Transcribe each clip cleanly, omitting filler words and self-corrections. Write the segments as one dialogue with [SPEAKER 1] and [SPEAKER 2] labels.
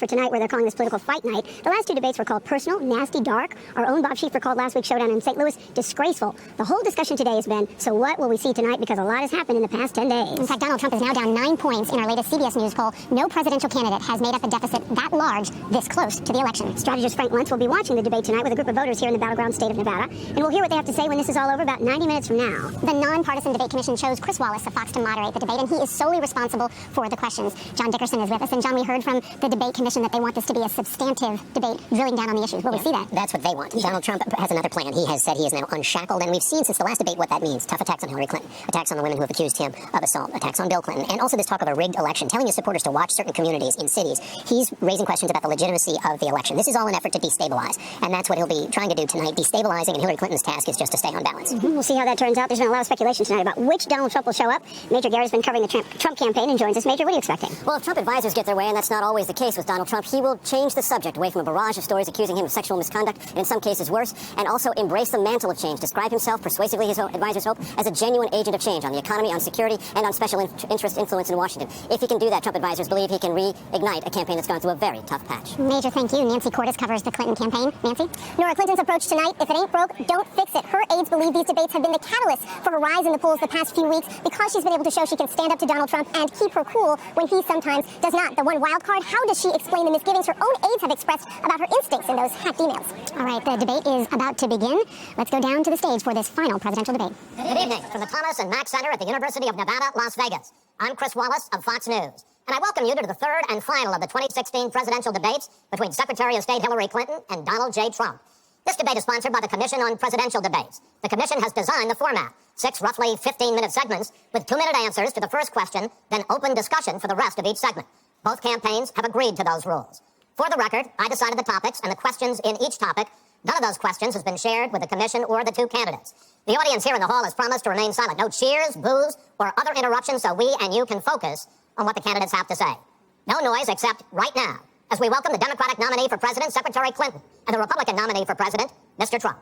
[SPEAKER 1] for tonight, where they're calling this political fight night. The last two debates were called personal, nasty, dark. Our own Bob Schieffer called last week's showdown in St. Louis disgraceful. The whole discussion today has been, so what will we see tonight? Because a lot has happened in the past 10 days.
[SPEAKER 2] In fact, Donald Trump is now down 9 points in our latest CBS News poll. No presidential candidate has made up a deficit that large this close to the election.
[SPEAKER 1] Strategist Frank Luntz will be watching the debate tonight with a group of voters here in the battleground state of Nevada, and we'll hear what they have to say when this is all over about 90 minutes from now.
[SPEAKER 2] The nonpartisan debate commission chose Chris Wallace of Fox to moderate the debate, and he is solely responsible for the questions. John Dickerson is with us, and John, we heard from the debate commission that they want this to be a substantive debate, drilling down on the issues. Will we see that?
[SPEAKER 3] That's what they want. Donald Trump has another plan. He has said he is now unshackled, and we've seen since the last debate what that means. Tough attacks on Hillary Clinton, attacks on the women who have accused him of assault, attacks on Bill Clinton, and also this talk of a rigged election, telling his supporters to watch certain communities in cities. He's raising questions about the legitimacy of the election. This is all an effort to destabilize, and that's what he'll be trying to do tonight, destabilizing, and Hillary Clinton's task is just to stay on balance.
[SPEAKER 1] We'll see how that turns out. There's been a lot of speculation tonight about which Donald Trump will show up. Major Garrett's been covering the Trump campaign and joins us. Major, what are you expecting?
[SPEAKER 4] Well, if Trump advisors get their way, and that's not always the case with Donald Trump, he will change the subject away from a barrage of stories accusing him of sexual misconduct, and in some cases worse, and also embrace the mantle of change, describe himself, persuasively his advisors hope, as a genuine agent of change on the economy, on security, and on special interest influence in Washington. If he can do that, Trump advisors believe he can reignite a campaign that's gone through a very tough patch.
[SPEAKER 2] Major, thank you. Nancy Cordes covers the Clinton campaign. Nancy? Nora, Clinton's approach tonight, if it ain't broke, don't fix it. Her aides believe these debates have been the catalyst for her rise in the polls the past few weeks because she's been able to show she can stand up to Donald Trump and keep her cool when he sometimes does not. The one wild card, how does she explain the misgivings her own aides have expressed about her instincts in those hacked emails? All right, the debate is about to begin. Let's go down to the stage for this final presidential debate.
[SPEAKER 3] Good evening from the Thomas and Mack Center at the University of Nevada, Las Vegas. I'm Chris Wallace of Fox News, and I welcome you to the third and final of the 2016 presidential debates between Secretary of State Hillary Clinton and Donald J. Trump. This debate is sponsored by the Commission on Presidential Debates. The Commission has designed the format, 6 roughly 15-minute segments with 2-minute answers to the first question, then open discussion for the rest of each segment. Both campaigns have agreed to those rules. For the record, I decided the topics and the questions in each topic. None of those questions has been shared with the Commission or the two candidates. The audience here in the hall has promised to remain silent. No cheers, boos, or other interruptions so we and you can focus on what the candidates have to say. No noise except right now, as we welcome the Democratic nominee for President, Secretary Clinton, and the Republican nominee for President, Mr. Trump.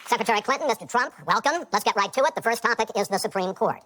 [SPEAKER 3] Secretary Clinton, Mr. Trump, welcome. Let's get right to it. The first topic is the Supreme Court.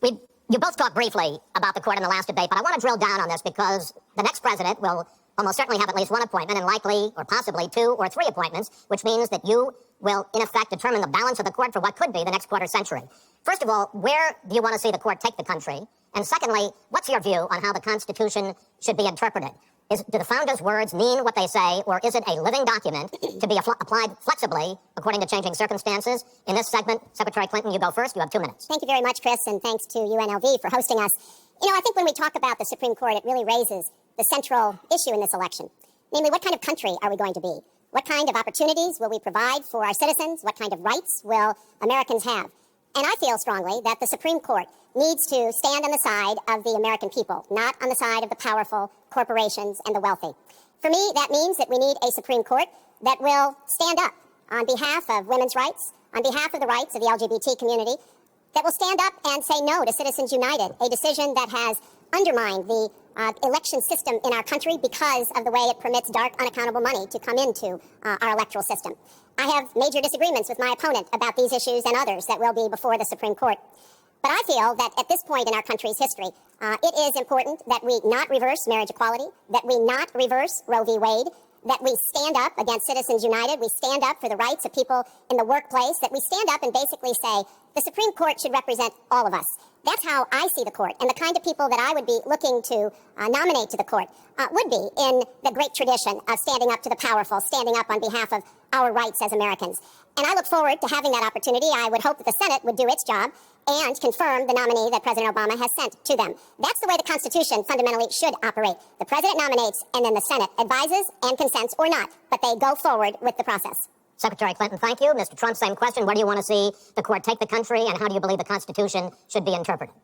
[SPEAKER 3] You both talked briefly about the court in the last debate, but I want to drill down on this because the next president will almost certainly have at least one appointment and likely or possibly 2 or 3 appointments, which means that you will, in effect, determine the balance of the court for what could be the next quarter century. First of all, where do you want to see the court take the country? And secondly, what's your view on how the Constitution should be interpreted? Do the founders' words mean what they say, or is it a living document to be applied flexibly according to changing circumstances? In this segment, Secretary Clinton, you go first. You have 2 minutes.
[SPEAKER 1] Thank you very much, Chris, and thanks to UNLV for hosting us. You know, I think when we talk about the Supreme Court, it really raises the central issue in this election. Namely, what kind of country are we going to be? What kind of opportunities will we provide for our citizens? What kind of rights will Americans have? And I feel strongly that the Supreme Court needs to stand on the side of the American people, not on the side of the powerful corporations and the wealthy. For me, that means that we need a Supreme Court that will stand up on behalf of women's rights, on behalf of the rights of the LGBT community, that will stand up and say no to Citizens United, a decision that has undermined the election system in our country because of the way it permits dark, unaccountable money to come into our electoral system. I have major disagreements with my opponent about these issues and others that will be before the Supreme Court. But I feel that at this point in our country's history, it is important that we not reverse marriage equality, that we not reverse Roe v. Wade, that we stand up against Citizens United, we stand up for the rights of people in the workplace, that we stand up and basically say the Supreme Court should represent all of us. That's how I see the court, and the kind of people that I would be looking to nominate to the court would be in the great tradition of standing up to the powerful, standing up on behalf of our rights as Americans. And I look forward to having that opportunity. I would hope that the Senate would do its job and confirm the nominee that President Obama has sent to them. That's the way the Constitution fundamentally should operate. The President nominates, and then the Senate advises and consents or not, but they go forward with the process.
[SPEAKER 3] Secretary Clinton, thank you. Mr. Trump, same question. Where do you want to see the court take the country, and how do you believe the Constitution should be interpreted?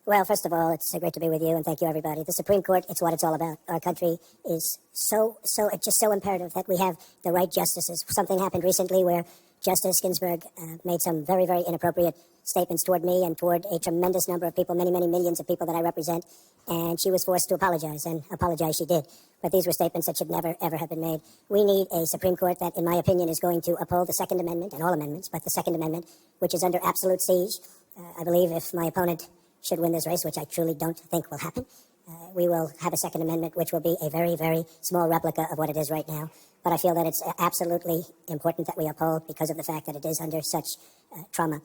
[SPEAKER 4] Well, first of all, it's great to be with you, and thank you, everybody. The Supreme Court, it's what it's all about. Our country is it's just so imperative that we have the right justices. Something happened recently where Justice Ginsburg made some very, very inappropriate statements toward me and toward a tremendous number of people, many, many millions of people that I represent, and she was forced to apologize, and apologize she did. But these were statements that should never, ever have been made. We need a Supreme Court that, in my opinion, is going to uphold the Second Amendment, and all amendments, but the Second Amendment, which is under absolute siege. I believe if my opponent should win this race, which I truly don't think will happen, we will have a Second Amendment which will be a very, very small replica of what it is right now. But I feel that it's absolutely important that we uphold because of the fact that it is under such trauma.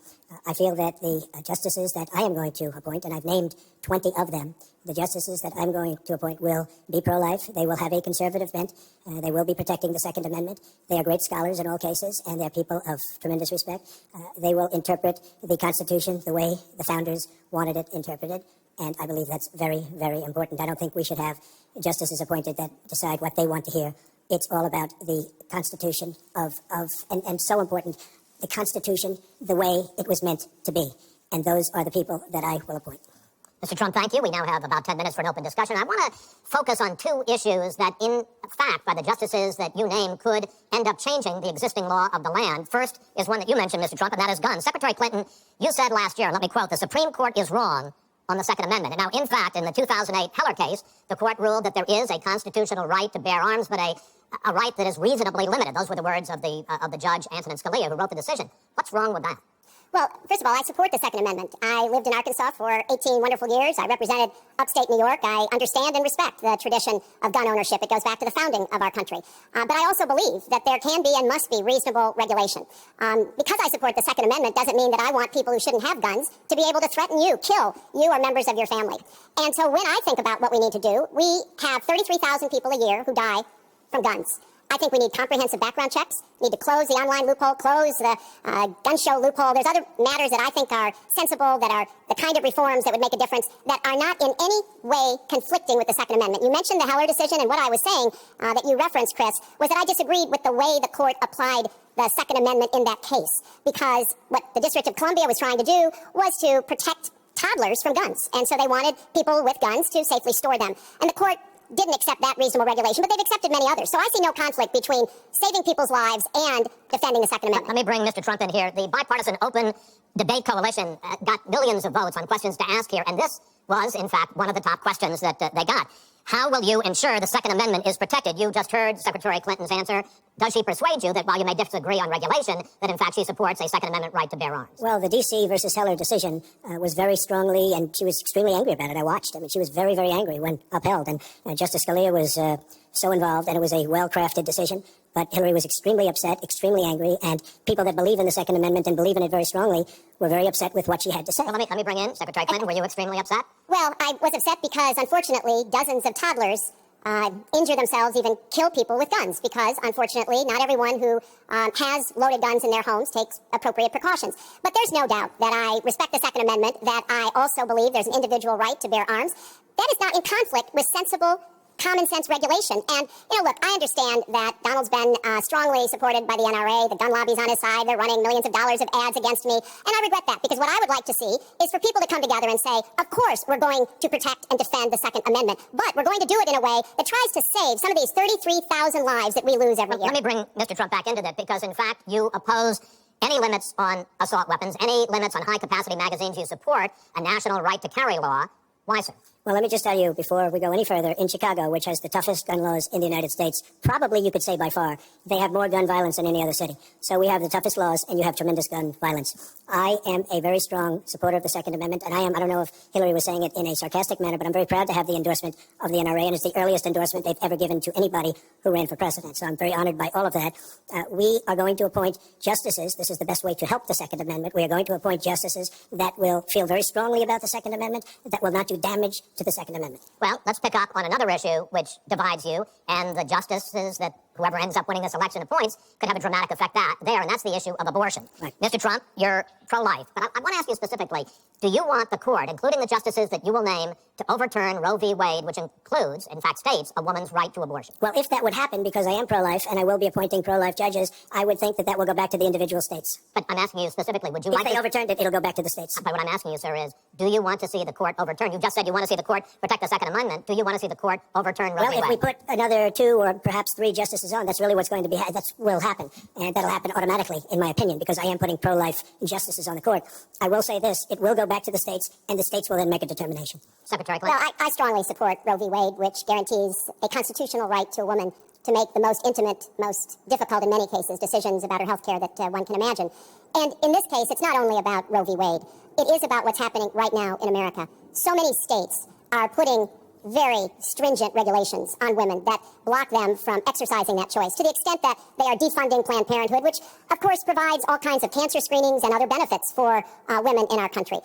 [SPEAKER 4] I feel that the justices that I am going to appoint, and I've named 20 of them, the justices that I'm going to appoint will be pro-life. They will have a conservative bent. They will be protecting the Second Amendment. They are great scholars in all cases, and they're people of tremendous respect. They will interpret the Constitution the way the founders wanted it interpreted. And I believe that's very, very important. I don't think we should have justices appointed that decide what they want to hear. It's all about the Constitution and so important, the Constitution the way it was meant to be. And those are the people that I will appoint.
[SPEAKER 3] Mr. Trump, thank you. We now have about 10 minutes for an open discussion. I want to focus on two issues that, in fact, by the justices that you name, could end up changing the existing law of the land. First is one that you mentioned, Mr. Trump, and that is guns. Secretary Clinton, you said last year, and let me quote, the Supreme Court is wrong on the Second Amendment. And now, in fact, in the 2008 Heller case, the court ruled that there is a constitutional right to bear arms, but a right that is reasonably limited. Those were the words of the judge, Antonin Scalia, who wrote the decision. What's wrong with that?
[SPEAKER 1] Well, first of all, I support the Second Amendment. I lived in Arkansas for 18 wonderful years. I represented upstate New York. I understand and respect the tradition of gun ownership. It goes back to the founding of our country. But I also believe that there can be and must be reasonable regulation. Because I support the Second Amendment doesn't mean that I want people who shouldn't have guns to be able to threaten you, kill you or members of your family. And so when I think about what we need to do, we have 33,000 people a year who die from guns. I think we need comprehensive background checks. We need to close the online loophole, close the gun show loophole. There's other matters that I think are sensible, that are the kind of reforms that would make a difference, that are not in any way conflicting with the Second Amendment. You mentioned the Heller decision, and what I was saying that you referenced, Chris, was that I disagreed with the way the court applied the Second Amendment in that case, because what the District of Columbia was trying to do was to protect toddlers from guns. And so they wanted people with guns to safely store them. And the court didn't accept that reasonable regulation, but they've accepted many others. So I see no conflict between saving people's lives and defending the Second Amendment.
[SPEAKER 3] Let me bring Mr. Trump in here. The Bipartisan Open Debate Coalition got millions of votes on questions to ask here, and this was, in fact, one of the top questions that they got. How will you ensure the Second Amendment is protected? You just heard Secretary Clinton's answer. Does she persuade you that while you may disagree on regulation, that in fact she supports a Second Amendment right to bear arms?
[SPEAKER 4] Well, the D.C. versus Heller decision was very strongly, and she was extremely angry about it. I watched. I mean, she was very, very angry when upheld, and Justice Scalia was so involved, and it was a well-crafted decision. But Hillary was extremely upset, extremely angry, and people that believe in the Second Amendment and believe in it very strongly were very upset with what she had to say.
[SPEAKER 3] Well, let me bring in Secretary Clinton. Were you extremely upset?
[SPEAKER 1] Well, I was upset because, unfortunately, dozens of toddlers injure themselves, even kill people with guns, because, unfortunately, not everyone who has loaded guns in their homes takes appropriate precautions. But there's no doubt that I respect the Second Amendment, that I also believe there's an individual right to bear arms. That is not in conflict with sensible, common sense regulation. And, look, I understand that Donald's been strongly supported by the NRA. The gun lobby's on his side. They're running millions of dollars of ads against me. And I regret that, because what I would like to see is for people to come together and say, of course, we're going to protect and defend the Second Amendment, but we're going to do it in a way that tries to save some of these 33,000 lives that we lose every year.
[SPEAKER 3] Let me bring Mr. Trump back into that, because, in fact, you oppose any limits on assault weapons, any limits on high-capacity magazines. You support a national right to carry law. Why, sir?
[SPEAKER 4] Well, let me just tell you, before we go any further, in Chicago, which has the toughest gun laws in the United States, probably you could say by far, they have more gun violence than any other city. So we have the toughest laws, and you have tremendous gun violence. I am a very strong supporter of the Second Amendment, and I don't know if Hillary was saying it in a sarcastic manner, but I'm very proud to have the endorsement of the NRA, and it's the earliest endorsement they've ever given to anybody who ran for president. So I'm very honored by all of that. We are going to appoint justices. This is the best way to help the Second Amendment. We are going to appoint justices that will feel very strongly about the Second Amendment, that will not do damage to the Second Amendment.
[SPEAKER 3] Well, let's pick up on another issue which divides you, and the justices that whoever ends up winning this election appoints could have a dramatic effect there, and that's the issue of abortion.
[SPEAKER 4] Right.
[SPEAKER 3] Mr. Trump, you're pro-life. But I want to ask you specifically, do you want the court, including the justices that you will name, to overturn Roe v. Wade, which includes, in fact states, a woman's right to abortion?
[SPEAKER 4] Well, if that would happen, because I am pro-life and I will be appointing pro-life judges, I would think that that will go back to the individual states.
[SPEAKER 3] But I'm asking you specifically, would you
[SPEAKER 4] If they overturned it, it'll go back to the states.
[SPEAKER 3] But what I'm asking you, sir, is do you want to see the court overturn? You just said you want to see the court protect the Second Amendment. Do you want to see the court overturn Roe v. Wade?
[SPEAKER 4] Well, if we put another 2 or perhaps 3 justices on, that's really what's going to be, that will happen. And that'll happen automatically, in my opinion, because I am putting pro-life justices on the court. I will say this, it will go back to the states, and the states will then make a determination.
[SPEAKER 3] Secretary Clinton?
[SPEAKER 1] Well, I strongly support Roe v. Wade, which guarantees a constitutional right to a woman to make the most intimate, most difficult in many cases, decisions about her health care that one can imagine. And in this case, it's not only about Roe v. Wade. It is about what's happening right now in America. So many states are putting very stringent regulations on women that block them from exercising that choice, to the extent that they are defunding Planned Parenthood, which, of course, provides all kinds of cancer screenings and other benefits for women in our country.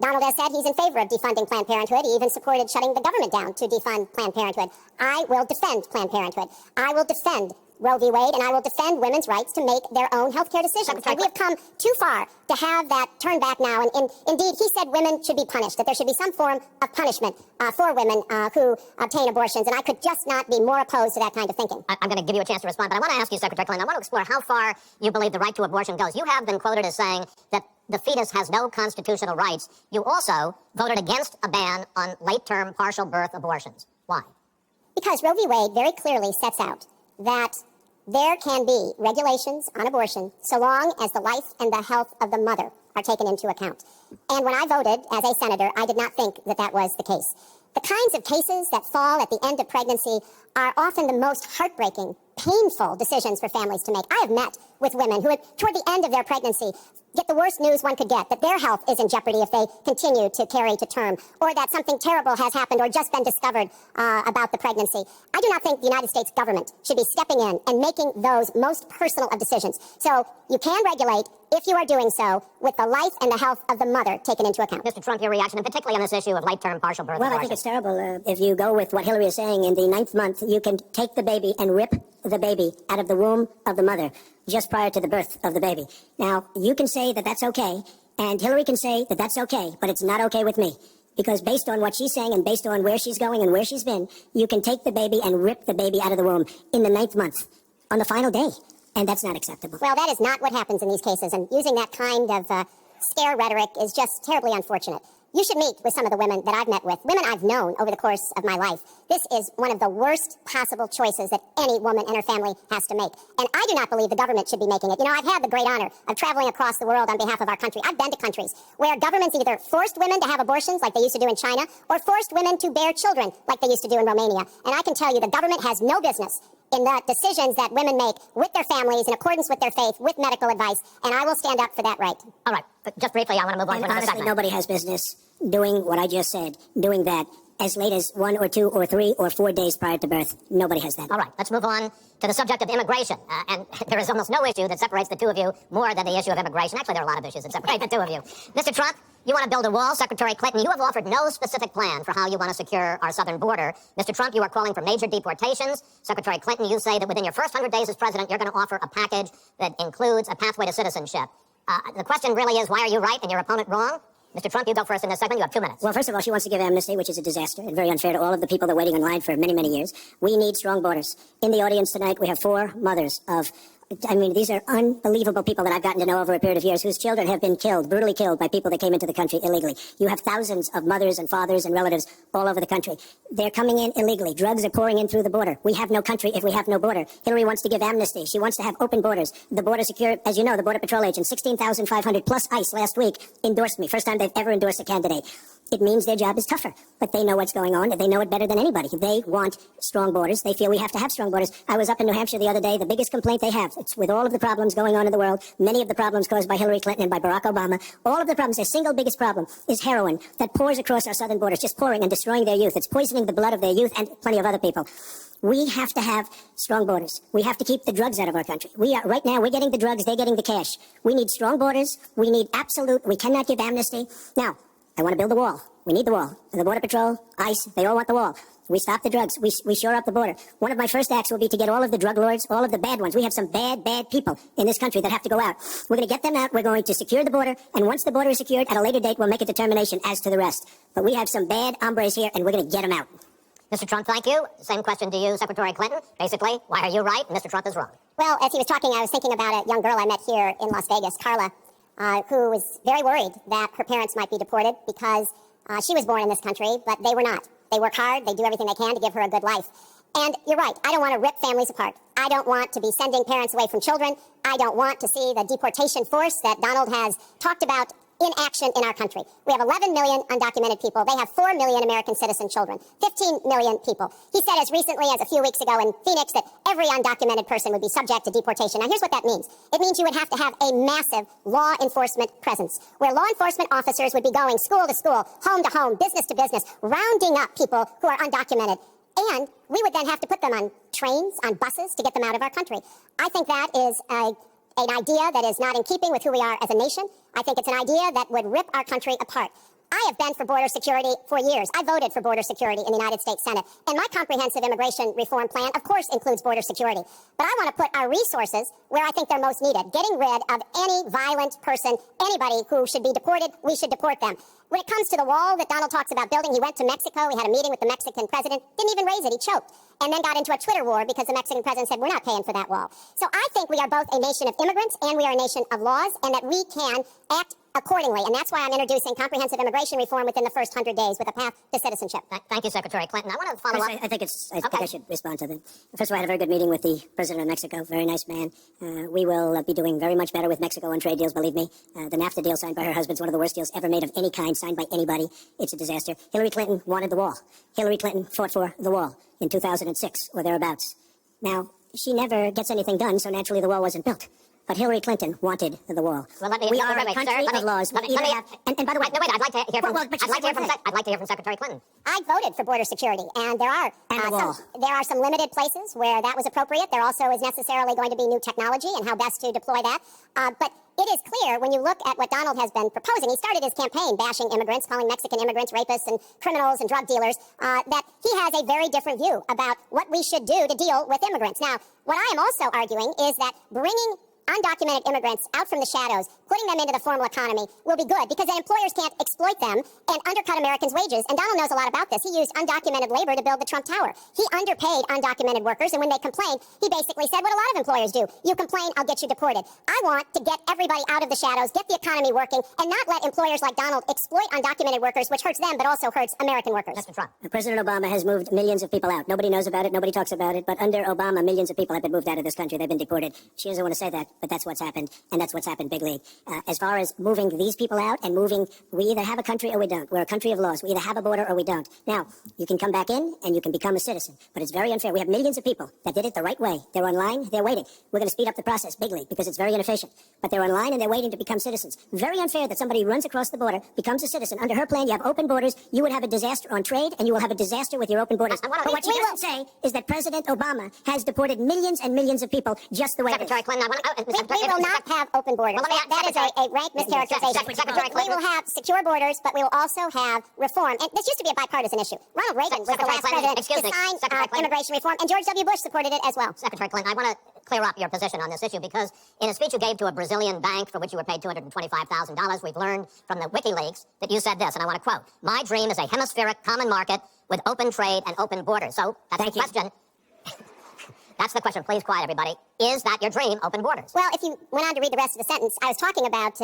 [SPEAKER 1] Donald has said he's in favor of defunding Planned Parenthood. He even supported shutting the government down to defund Planned Parenthood. I will defend Planned Parenthood. I will defend Roe v. Wade, and I will defend women's rights to make their own health care decisions. And we have come too far to have that turn back now. And indeed, he said women should be punished, that there should be some form of punishment for women who obtain abortions. And I could just not be more opposed to that kind of thinking.
[SPEAKER 3] I'm going to give you a chance to respond, but I want to ask you, Secretary Clinton, I want to explore how far you believe the right to abortion goes. You have been quoted as saying that the fetus has no constitutional rights. You also voted against a ban on late-term partial birth abortions. Why?
[SPEAKER 1] Because Roe v. Wade very clearly sets out that there can be regulations on abortion so long as the life and the health of the mother are taken into account. And when I voted as a senator, I did not think that that was the case. The kinds of cases that fall at the end of pregnancy are often the most heartbreaking, painful decisions for families to make. I have met with women who, toward the end of their pregnancy, get the worst news one could get, that their health is in jeopardy if they continue to carry to term, or that something terrible has happened or just been discovered about the pregnancy. I do not think the United States government should be stepping in and making those most personal of decisions. So you can regulate, if you are doing so, with the life and the health of the mother taken into account.
[SPEAKER 3] Mr. Trump, your reaction, and particularly on this issue of late-term partial birth
[SPEAKER 4] Well,
[SPEAKER 3] abortion.
[SPEAKER 4] I think it's terrible. If you go with what Hillary is saying, in the 9th month, you can take the baby and rip the baby out of the womb of the mother just prior to the birth of the baby. Now, you can say that that's okay, and Hillary can say that that's okay, but it's not okay with me. Because based on what she's saying and based on where she's going and where she's been, you can take the baby and rip the baby out of the womb in the 9th month, on the final day. And that's not acceptable.
[SPEAKER 1] Well, that is not what happens in these cases, and using that kind of scare rhetoric is just terribly unfortunate. You should meet with some of the women that I've met with, women I've known over the course of my life. This is one of the worst possible choices that any woman and her family has to make. And I do not believe the government should be making it. You know, I've had the great honor of traveling across the world on behalf of our country. I've been to countries where governments either forced women to have abortions like they used to do in China, or forced women to bear children like they used to do in Romania. And I can tell you the government has no business in the decisions that women make with their families in accordance with their faith, with medical advice, and I will stand up for that right.
[SPEAKER 3] All right, but just briefly, I want to move on to another
[SPEAKER 4] Honestly,
[SPEAKER 3] segment.
[SPEAKER 4] nobody has business doing what I just said, doing that as late as 1 or 2 or 3 or 4 days prior to birth. Nobody has that.
[SPEAKER 3] All right, let's move on to the subject of immigration. And there is almost no issue that separates the two of you more than the issue of immigration. Actually, there are a lot of issues that separate the two of you. Mr. Trump, you want to build a wall. Secretary Clinton, you have offered no specific plan for how you want to secure our southern border. Mr. Trump, you are calling for major deportations. Secretary Clinton, you say that within your first 100 days as president, you're going to offer a package that includes a pathway to citizenship. The question really is, why are you right and your opponent wrong? Mr. Trump, you go first in this segment. You have 2 minutes.
[SPEAKER 4] Well, first of all, she wants to give amnesty, which is a disaster and very unfair to all of the people that are waiting in line for many, many years. We need strong borders. In the audience tonight, we have 4 mothers of, these are unbelievable people that I've gotten to know over a period of years whose children have been killed, brutally killed by people that came into the country illegally. You have thousands of mothers and fathers and relatives all over the country. They're coming in illegally. Drugs are pouring in through the border. We have no country if we have no border. Hillary wants to give amnesty. She wants to have open borders. The border secure, as you know, the Border Patrol agents, 16,500 plus ICE last week endorsed me. First time they've ever endorsed a candidate. It means their job is tougher, but they know what's going on. They know it better than anybody. They want strong borders. They feel we have to have strong borders. I was up in New Hampshire the other day. The biggest complaint they have, it's with all of the problems going on in the world, many of the problems caused by Hillary Clinton and by Barack Obama, all of the problems, their single biggest problem is heroin that pours across our southern borders, just pouring and destroying their youth. It's poisoning the blood of their youth and plenty of other people. We have to have strong borders. We have to keep the drugs out of our country. Right now, we're getting the drugs, they're getting the cash. We need strong borders. We need we cannot give amnesty. Now, I want to build the wall. We need the wall. And the Border Patrol, ICE, they all want the wall. We stop the drugs. We shore up the border. One of my first acts will be to get all of the drug lords, all of the bad ones. We have some bad people in this country that have to go out. We're going to get them out. We're going to secure the border. And once the border is secured, at a later date, we'll make a determination as to the rest. But we have some bad hombres here, and we're going to get them out.
[SPEAKER 3] Mr. Trump, thank you. Same question to you, Secretary Clinton. Basically, why are you right and Mr. Trump is wrong?
[SPEAKER 1] Well, as he was talking, I was thinking about a young girl I met here in Las Vegas, Carla, who was very worried that her parents might be deported because she was born in this country, but they were not. They work hard. They do everything they can to give her a good life. And you're right. I don't want to rip families apart. I don't want to be sending parents away from children. I don't want to see the deportation force that Donald has talked about in action in our country. We have 11 million undocumented people. They have 4 million American citizen children, 15 million people. He said as recently as a few weeks ago in Phoenix that every undocumented person would be subject to deportation. Now, here's what that means. It means you would have to have a massive law enforcement presence where law enforcement officers would be going school to school, home to home, business to business, rounding up people who are undocumented. And we would then have to put them on trains, on buses to get them out of our country. I think that is an idea that is not in keeping with who we are as a nation. I think it's an idea that would rip our country apart. I have been for border security for years. I voted for border security in the United States Senate. And my comprehensive immigration reform plan, of course, includes border security. But I want to put our resources where I think they're most needed. Getting rid of any violent person, anybody who should be deported, we should deport them. When it comes to the wall that Donald talks about building, he went to Mexico. He had a meeting with the Mexican president. Didn't even raise it. He choked. And then got into a Twitter war because the Mexican president said, we're not paying for that wall. So I think we are both a nation of immigrants and we are a nation of laws, and that we can act accordingly. And that's why I'm introducing comprehensive immigration reform within the first 100 days with a path to citizenship.
[SPEAKER 3] Thank you, Secretary Clinton. I want to follow up.
[SPEAKER 4] I think I should respond to that. First of all, I had a very good meeting with the president of Mexico. Very nice man. We will be doing very much better with Mexico on trade deals, believe me. The NAFTA deal signed by her husband is one of the worst deals ever made of any kind, signed by anybody. It's a disaster. Hillary Clinton wanted the wall. Hillary Clinton fought for the wall in 2006 or thereabouts. Now, she never gets anything done, so naturally the wall wasn't built. But Hillary Clinton wanted the wall.
[SPEAKER 3] Well, let me,
[SPEAKER 4] we are a country of laws.
[SPEAKER 3] And by the way, I'd like to hear from.
[SPEAKER 4] I'd like
[SPEAKER 3] to hear from Secretary Clinton.
[SPEAKER 1] I voted for border security, and there are some limited places where that was appropriate. There also is necessarily going to be new technology and how best to deploy that. But it is clear when you look at what Donald has been proposing, he started his campaign bashing immigrants, calling Mexican immigrants rapists and criminals and drug dealers, that he has a very different view about what we should do to deal with immigrants. Now, what I am also arguing is that bringing undocumented immigrants out from the shadows, putting them into the formal economy will be good because then employers can't exploit them and undercut Americans' wages. And Donald knows a lot about this. He used undocumented labor to build the Trump Tower. He underpaid undocumented workers, and when they complained, he basically said what a lot of employers do. You complain, I'll get you deported. I want to get everybody out of the shadows, get the economy working, and not let employers like Donald exploit undocumented workers, which hurts them but also hurts American workers.
[SPEAKER 3] Mr. Trump.
[SPEAKER 4] President Obama has moved millions of people out. Nobody knows about it. Nobody talks about it. But under Obama, millions of people have been moved out of this country. They've been deported. She doesn't want to say that, but that's what's happened. And that's what's happened big league. As far as moving these people out and moving, we either have a country or we don't. We're a country of laws. We either have a border or we don't. Now, you can come back in and you can become a citizen, but it's very unfair. We have millions of people that did it the right way. They're online. They're waiting. We're going to speed up the process big league because it's very inefficient. But they're online and they're waiting to become citizens. Very unfair that somebody runs across the border, becomes a citizen. Under her plan, you have open borders. You would have a disaster on trade and you will have a disaster with your open borders. But what she doesn't say is that President Obama has deported millions and millions of people just the way
[SPEAKER 3] Secretary Clinton,
[SPEAKER 1] we will not have open borders.
[SPEAKER 3] Well,
[SPEAKER 1] that is a rank mischaracterization. We will have secure borders, but we will also have reform. And this used to be a bipartisan issue. Ronald Reagan was the last president to sign immigration reform, and George W. Bush supported it as well.
[SPEAKER 3] Secretary Clinton, I want to clear up your position on this issue because in a speech you gave to a Brazilian bank for which you were paid $225,000, we've learned from the WikiLeaks that you said this, and I want to quote, "My dream is a hemispheric common market with open trade and open borders." So that's the question. That's the question. Please quiet, everybody. Is that your dream, open borders?
[SPEAKER 1] Well, if you went on to read the rest of the sentence, I was talking about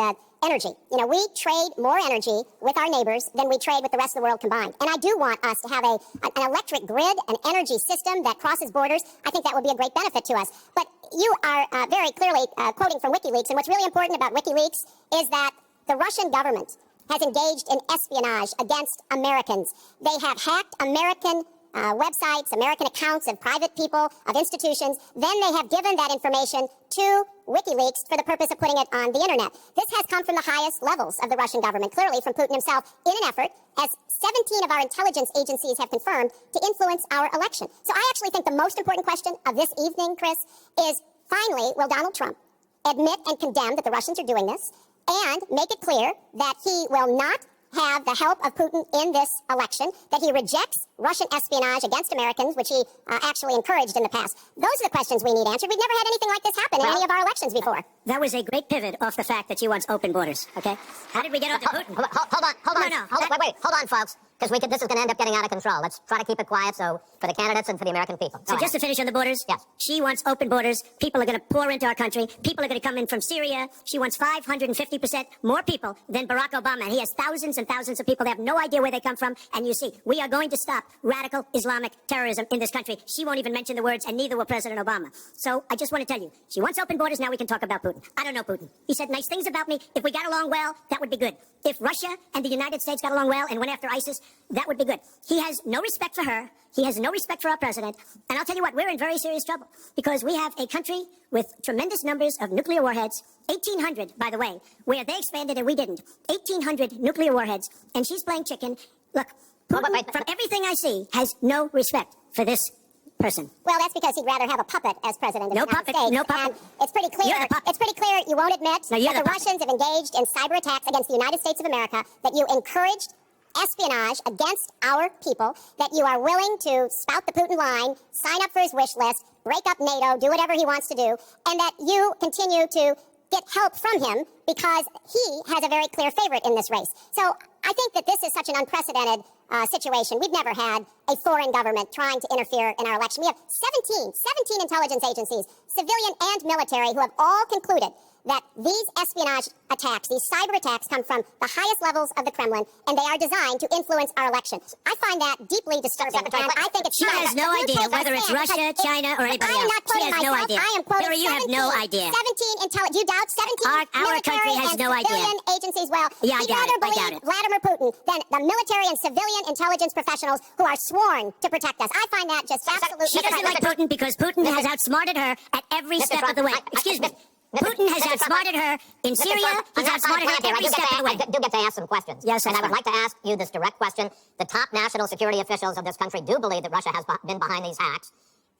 [SPEAKER 1] energy. You know, we trade more energy with our neighbors than we trade with the rest of the world combined. And I do want us to have an electric grid, an energy system that crosses borders. I think that would be a great benefit to us. But you are very clearly quoting from WikiLeaks. And what's really important about WikiLeaks is that the Russian government has engaged in espionage against Americans. They have hacked American websites, American accounts of private people, of institutions. Then they have given that information to WikiLeaks for the purpose of putting it on the internet. This has come from the highest levels of the Russian government, clearly from Putin himself, in an effort, as 17 of our intelligence agencies have confirmed, to influence our election. So I actually think the most important question of this evening, Chris, is finally, will Donald Trump admit and condemn that the Russians are doing this and make it clear that he will not have the help of Putin in this election, that he rejects Russian espionage against Americans, which he actually encouraged in the past. Those are the questions we need answered. We've never had anything like this happen in any of our elections before.
[SPEAKER 4] That was a great pivot off the fact that she wants open borders, okay? How did we get onto Putin?
[SPEAKER 3] Hold on, folks. Because this is going to end up getting out of control. Let's try to keep it quiet for the candidates and for the American people.
[SPEAKER 4] So just to finish on the borders,
[SPEAKER 3] yes.
[SPEAKER 4] She wants open borders. People are going to pour into our country. People are going to come in from Syria. She wants 550% more people than Barack Obama. And he has thousands and thousands of people. They have no idea where they come from. And you see, we are going to stop radical Islamic terrorism in this country. She won't even mention the words, and neither will President Obama. So I just want to tell you, she wants open borders. Now we can talk about Putin. I don't know Putin. He said nice things about me. If we got along well, that would be good. If Russia and the United States got along well and went after ISIS, that would be good. He has no respect for her. He has no respect for our president. And I'll tell you what, we're in very serious trouble because we have a country with tremendous numbers of nuclear warheads, 1,800, by the way, where they expanded and we didn't. 1,800 nuclear warheads, and she's playing chicken. Look, Putin, from everything I see, has no respect for this person.
[SPEAKER 1] Well, that's because he'd rather have a puppet as president of the United States.
[SPEAKER 4] No puppet.
[SPEAKER 1] And it's pretty clear.
[SPEAKER 4] It's
[SPEAKER 1] pretty clear you won't admit that the Russians have engaged in cyber attacks against the United States of America, that you encouraged espionage against our people, that you are willing to spout the Putin line, sign up for his wish list, break up NATO, do whatever he wants to do, and that you continue to get help from him because he has a very clear favorite in this race. So I think that this is such an unprecedented situation. We've never had a foreign government trying to interfere in our election. We have 17 intelligence agencies, civilian and military, who have all concluded that these espionage attacks, these cyber attacks, come from the highest levels of the Kremlin, and they are designed to influence our election. I find that deeply disturbing, and I think it's...
[SPEAKER 4] She has no idea whether it's Russia, China, or anybody else.
[SPEAKER 1] I am not quoting myself.
[SPEAKER 4] No idea.
[SPEAKER 1] I am quoting
[SPEAKER 4] Hillary, you have no idea.
[SPEAKER 1] 17 intelligence... You doubt 17
[SPEAKER 4] our country has no idea.
[SPEAKER 1] Civilian agencies? Well,
[SPEAKER 4] yeah, I doubt it.
[SPEAKER 1] Vladimir Putin than the military and civilian intelligence professionals who are sworn to protect us. I find that just absolutely...
[SPEAKER 4] She doesn't like Putin because Putin has outsmarted her at every step of the way. Excuse me. Putin has outsmarted her in Syria. He's outsmarted her every step of the way.
[SPEAKER 3] I do get to ask some questions.
[SPEAKER 4] Yes,
[SPEAKER 3] and I would like to ask you this direct question. The top national security officials of this country do believe that Russia has been behind these hacks.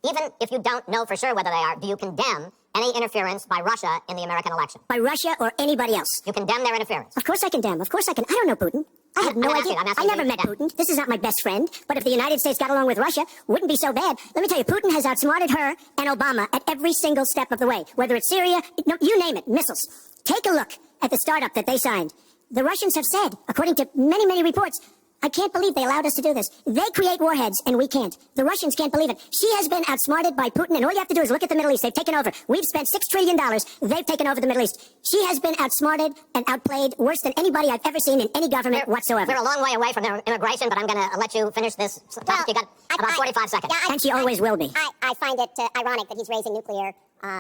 [SPEAKER 3] Even if you don't know for sure whether they are, do you condemn any interference by Russia in the American election?
[SPEAKER 4] By Russia or anybody else?
[SPEAKER 3] You condemn their interference?
[SPEAKER 4] Of course I condemn. Of course I can. I don't know Putin. I have no idea. I never met Putin. This is not my best friend. But if the United States got along with Russia, wouldn't be so bad. Let me tell you, Putin has outsmarted her and Obama at every single step of the way. Whether it's Syria, no, you name it, missiles. Take a look at the startup that they signed. The Russians have said, according to many, many reports, I can't believe they allowed us to do this. They create warheads, and we can't. The Russians can't believe it. She has been outsmarted by Putin, and all you have to do is look at the Middle East. They've taken over. We've spent $6 trillion. They've taken over the Middle East. She has been outsmarted and outplayed worse than anybody I've ever seen in any government whatsoever.
[SPEAKER 3] We're a long way away from immigration, but I'm going to let you finish this topic. You got about 45 seconds.
[SPEAKER 1] Yeah,
[SPEAKER 4] and she always will be.
[SPEAKER 1] I find it ironic that he's raising nuclear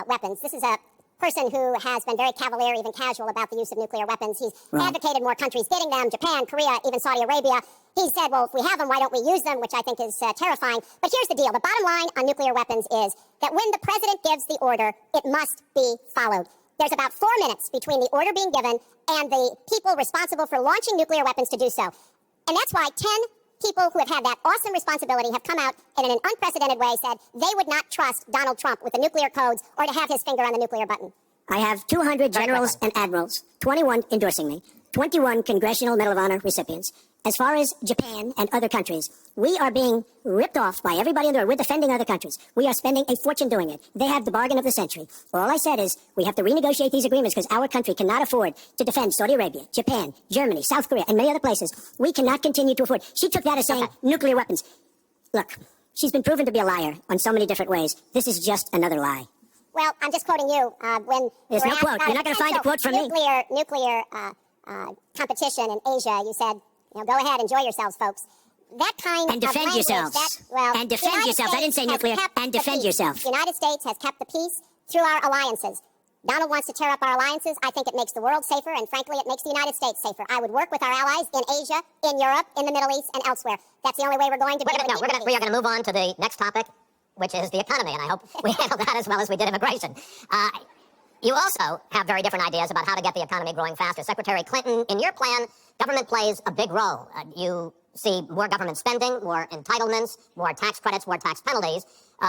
[SPEAKER 1] weapons. This is a person who has been very cavalier, even casual, about the use of nuclear weapons. He's advocated more countries getting them, Japan, Korea, even Saudi Arabia. He said, well, if we have them, why don't we use them, which I think is terrifying. But here's the deal. The bottom line on nuclear weapons is that when the president gives the order, it must be followed. There's about 4 minutes between the order being given and the people responsible for launching nuclear weapons to do so. And that's why 10 people who have had that awesome responsibility have come out and in an unprecedented way said they would not trust Donald Trump with the nuclear codes or to have his finger on the nuclear button.
[SPEAKER 4] I have 200 generals and admirals, 21 endorsing me, 21 Congressional Medal of Honor recipients. As far as Japan and other countries, we are being ripped off by everybody in the world. We're defending other countries. We are spending a fortune doing it. They have the bargain of the century. All I said is we have to renegotiate these agreements because our country cannot afford to defend Saudi Arabia, Japan, Germany, South Korea, and many other places. We cannot continue to afford. She took that as saying nuclear weapons. Look, she's been proven to be a liar on so many different ways. This is just another lie.
[SPEAKER 1] Well, I'm just quoting you. When
[SPEAKER 4] there's no quote. You're not going to find a quote from me.
[SPEAKER 1] Nuclear competition in Asia, you said, go ahead, enjoy yourselves, folks. That kind
[SPEAKER 4] and defend
[SPEAKER 1] of language,
[SPEAKER 4] yourselves. And defend yourselves. I didn't say nuclear. And defend yourself.
[SPEAKER 1] The United States has kept the peace through our alliances. Donald wants to tear up our alliances. I think it makes the world safer, and frankly, it makes the United States safer. I would work with our allies in Asia, in Europe, in the Middle East, and elsewhere. That's the only way we're going to be able to keep peace.
[SPEAKER 3] We are going to move on to the next topic, which is the economy, and I hope we handle that as well as we did immigration. You also have very different ideas about how to get the economy growing faster. Secretary Clinton, in your plan, government plays a big role. You see more government spending, more entitlements, more tax credits, more tax penalties.